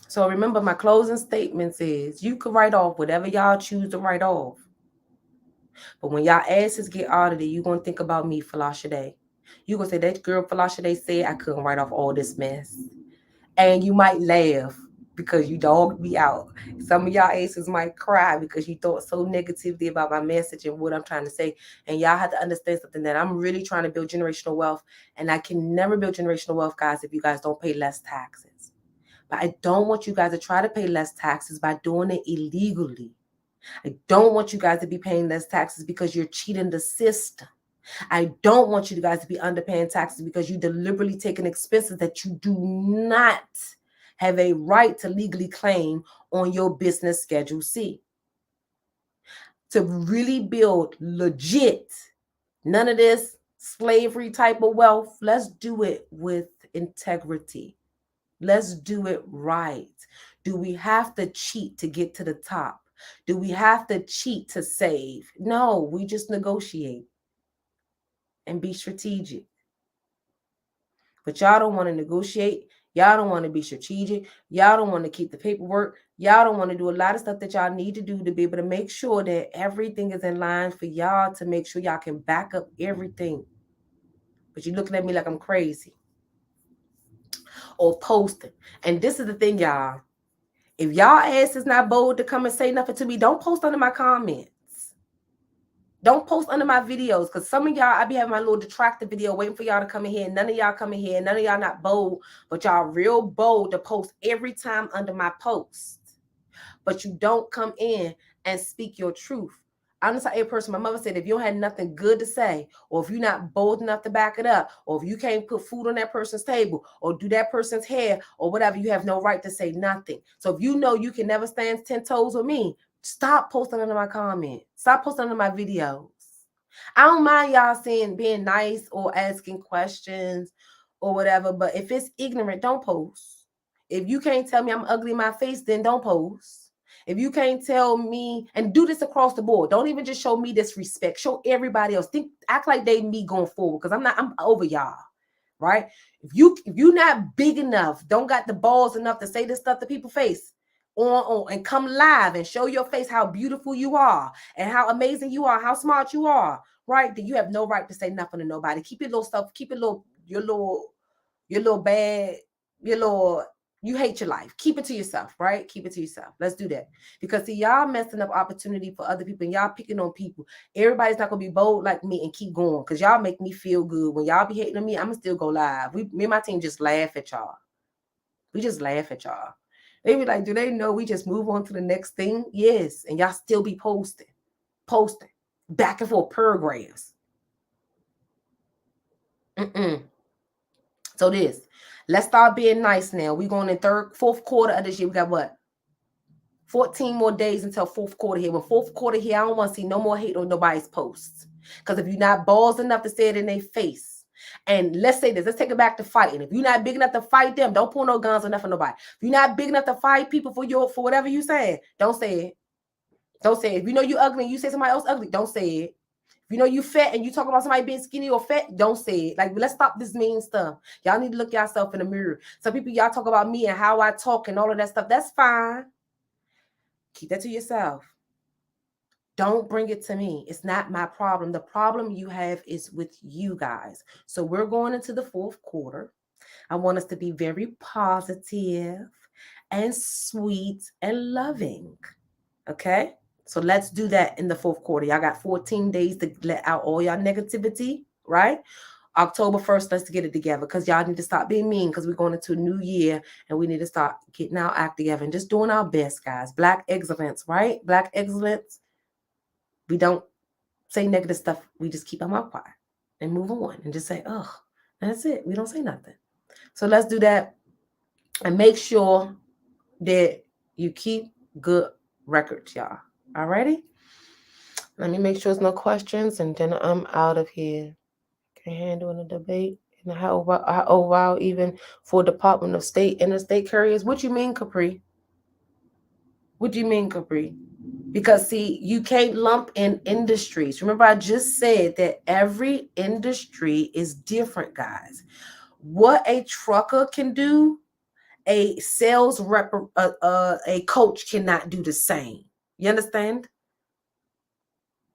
So remember, my closing statements is you could write off whatever y'all choose to write off. But when y'all asses get audited, you're going to think about me, Folasade. You're going to say, that girl Folasade said I couldn't write off all this mess. And you might laugh because you dogged me out. Some of y'all asses might cry because you thought so negatively about my message and what I'm trying to say. And y'all have to understand something, that I'm really trying to build generational wealth. And I can never build generational wealth, guys, if you guys don't pay less taxes. But I don't want you guys to try to pay less taxes by doing it illegally. I don't want you guys to be paying less taxes because you're cheating the system. I don't want you guys to be underpaying taxes because you deliberately taking expenses that you do not have a right to legally claim on your business Schedule C. To really build legit, none of this slavery type of wealth, let's do it with integrity. Let's do it right. Do we have to cheat to get to the top? Do we have to cheat to save? No, we just negotiate and be strategic. But y'all don't want to negotiate. Y'all don't want to be strategic. Y'all don't want to keep the paperwork. Y'all don't want to do a lot of stuff that y'all need to do to be able to make sure that everything is in line for y'all, to make sure y'all can back up everything. But you're looking at me like I'm crazy. Or posting. And this is the thing, y'all. If y'all ass is not bold to come and say nothing to me, don't post under my comments. Don't post under my videos, because some of y'all, I be having my little detractor video waiting for y'all to come in here. None of y'all come in here. None of y'all not bold, but y'all real bold to post every time under my post. But you don't come in and speak your truth. I'm the type of person, my mother said, if you don't have nothing good to say, or if you're not bold enough to back it up, or if you can't put food on that person's table, or do that person's hair, or whatever, you have no right to say nothing. So if you know you can never stand 10 toes with me, stop posting under my comments. Stop posting under my videos. I don't mind y'all saying being nice or asking questions or whatever, but if it's ignorant, don't post. If you can't tell me I'm ugly in my face, then don't post. If you can't tell me, and do this across the board, don't even just show me this respect. Show everybody else. Act like they me going forward, because I'm over y'all, right? If you not big enough, don't got the balls enough to say this stuff to people's face on and come live and show your face how beautiful you are and how amazing you are, how smart you are, right? Then you have no right to say nothing to nobody. Keep your little stuff, keep your little bad, your little, you hate your life. Keep it to yourself, right? Keep it to yourself. Let's do that. Because see, y'all messing up opportunity for other people and y'all picking on people. Everybody's not gonna be bold like me and keep going, because y'all make me feel good. When y'all be hating on me, I'm gonna still go live. Me and my team just laugh at y'all. We just laugh at y'all. They be like, do they know we just move on to the next thing? Yes. And y'all still be posting back and forth paragraphs. So let's start being nice now. We going in fourth quarter of this year. We got what? 14 more days until fourth quarter here. When fourth quarter here, I don't want to see no more hate on nobody's posts. Because if you're not balls enough to say it in their face, and let's say this, let's take it back to fighting. If you're not big enough to fight them, don't pull no guns or nothing nobody. If you're not big enough to fight people for whatever you saying, don't say it. Don't say it. If you know you ugly and you say somebody else ugly, don't say it. If you know you fat and you talk about somebody being skinny or fat, don't say it. Like, let's stop this mean stuff. Y'all need to look yourself in the mirror. Some people, y'all talk about me and how I talk and all of that stuff. That's fine. Keep that to yourself. Don't bring it to me. It's not my problem. The problem you have is with you guys. So we're going into the fourth quarter. I want us to be very positive and sweet and loving. Okay? So let's do that in the fourth quarter. Y'all got 14 days to let out all y'all negativity, right? October 1st, let's get it together, because y'all need to stop being mean, because we're going into a new year and we need to start getting our act together and just doing our best, guys. Black excellence, right? Black excellence. We don't say negative stuff. We just keep our mouth quiet and move on and just say, oh, that's it. We don't say nothing. So let's do that and make sure that you keep good records, y'all. All righty? Let me make sure there's no questions, and then I'm out of here. Can handle in a debate. And how wow, even for Department of State, interstate carriers. What you mean, Capri? What do you mean, Capri? Because see, you can't lump in industries. Remember, I just said that every industry is different, guys. What a trucker can do, a sales rep, a coach cannot do the same. You understand?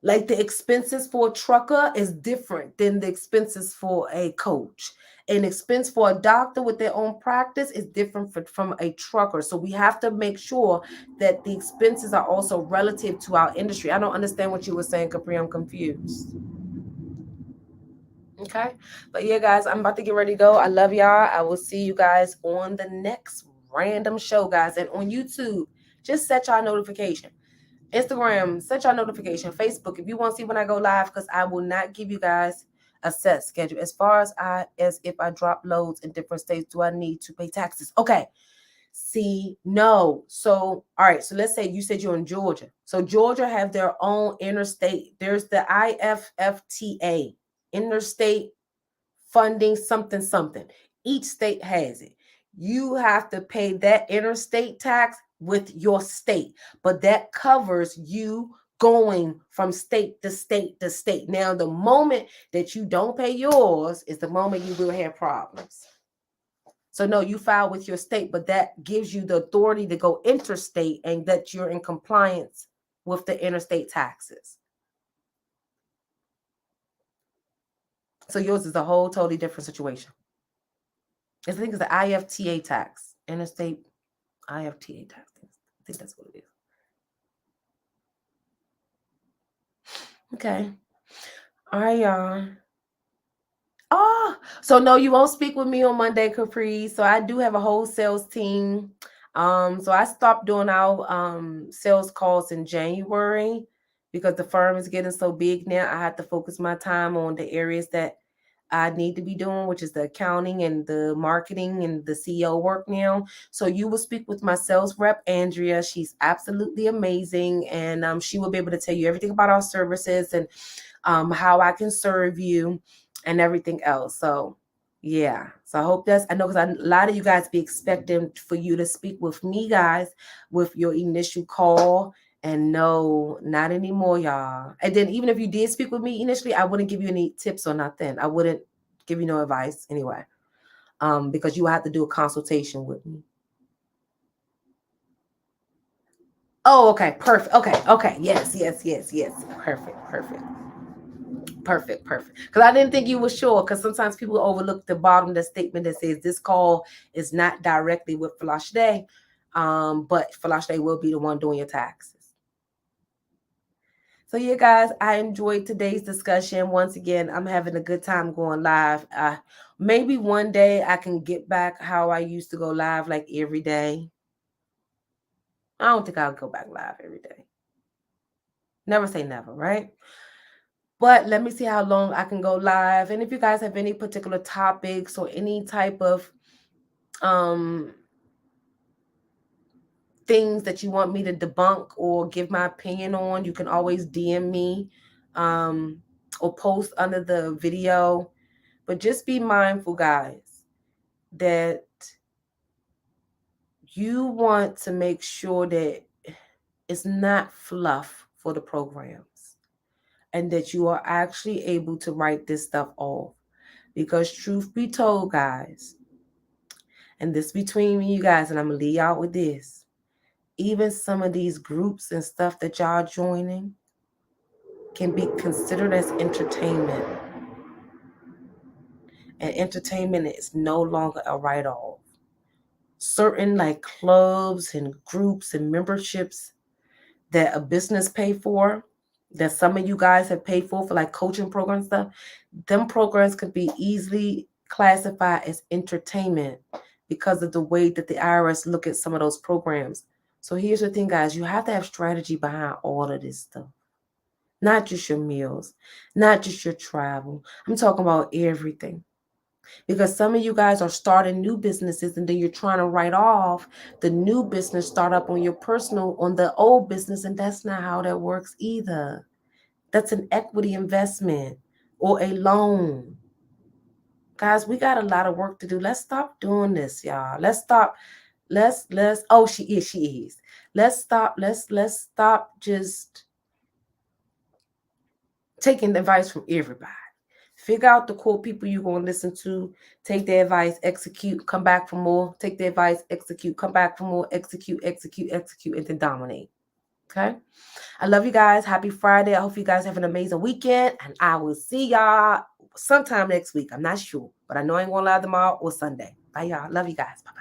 Like, the expenses for a trucker is different than the expenses for a coach. An expense for a doctor with their own practice is different from a trucker. So we have to make sure that the expenses are also relative to our industry. I don't understand what you were saying, Capri. I'm confused. Okay. But yeah, guys, I'm about to get ready to go. I love y'all. I will see you guys on the next random show, guys. And on YouTube, just set y'all notification. Instagram, set your notification. Facebook, if you want to see when I go live, because I will not give you guys a set schedule. As far as if I drop loads in different states, do I need to pay taxes? Okay. See, no. So, all right. So let's say you said you're in Georgia. So Georgia have their own interstate. There's the IFFTA, interstate funding something. Each state has it. You have to pay that interstate tax with your state, but that covers you going from state to state to state. Now, the moment that you don't pay yours is the moment you will have problems. So no, you file with your state, but that gives you the authority to go interstate and that you're in compliance with the interstate taxes. So yours is a whole totally different situation. I think it's the IFTA tax, interstate IFTA tax. I think that's what it is. Okay. All right, y'all. Oh, so no, you won't speak with me on Monday, Capri. So I do have a whole sales team. So I stopped doing our sales calls in January because the firm is getting so big now. I have to focus my time on the areas that I need to be doing, which is the accounting and the marketing and the CEO work now. So you will speak with my sales rep, Andrea. She's absolutely amazing. And she will be able to tell you everything about our services and how I can serve you and everything else. So Yeah. So I hope I know because a lot of you guys be expecting for you to speak with me, guys, with your initial call. And no, not anymore, y'all. And then even if you did speak with me initially, I wouldn't give you any tips or nothing. I wouldn't give you no advice anyway. Because you have to do a consultation with me. Oh, okay, perfect. Okay. Yes. Perfect. Because I didn't think you were sure. Because sometimes people overlook the bottom of the statement that says this call is not directly with Folasade, but Folasade will be the one doing your taxes. So yeah, guys, I enjoyed today's discussion. Once again, I'm having a good time going live. Maybe one day I can get back how I used to go live, like every day. I don't think I'll go back live every day. Never say never, right? But let me see how long I can go live. And if you guys have any particular topics or any type of um things that you want me to debunk or give my opinion on, you can always DM me um or post under the video. But just be mindful, guys, that you want to make sure that it's not fluff for the programs and that you are actually able to write this stuff off. Because truth be told, guys, and this between me, you guys, and I'm gonna leave y'all with this. Even some of these groups and stuff that y'all joining can be considered as entertainment. And entertainment is no longer a write-off. Certain like clubs and groups and memberships that a business pay for, that some of you guys have paid for like coaching programs stuff, them programs could be easily classified as entertainment because of the way that the IRS look at some of those programs. So here's the thing, guys, you have to have strategy behind all of this stuff. Not just your meals, not just your travel. I'm talking about everything. Because some of you guys are starting new businesses and then you're trying to write off the new business startup on your personal, on the old business. And that's not how that works either. That's an equity investment or a loan. Guys, we got a lot of work to do. Let's stop doing this, y'all. Let's stop. Oh, she is. Let's stop just taking advice from everybody. Figure out the core people you're going to listen to. Take their advice, execute, come back for more. Take their advice, execute, come back for more, execute, and then dominate. Okay? I love you guys. Happy Friday. I hope you guys have an amazing weekend. And I will see y'all sometime next week. I'm not sure. But I know I ain't going to live tomorrow or Sunday. Bye, y'all. Love you guys. Bye.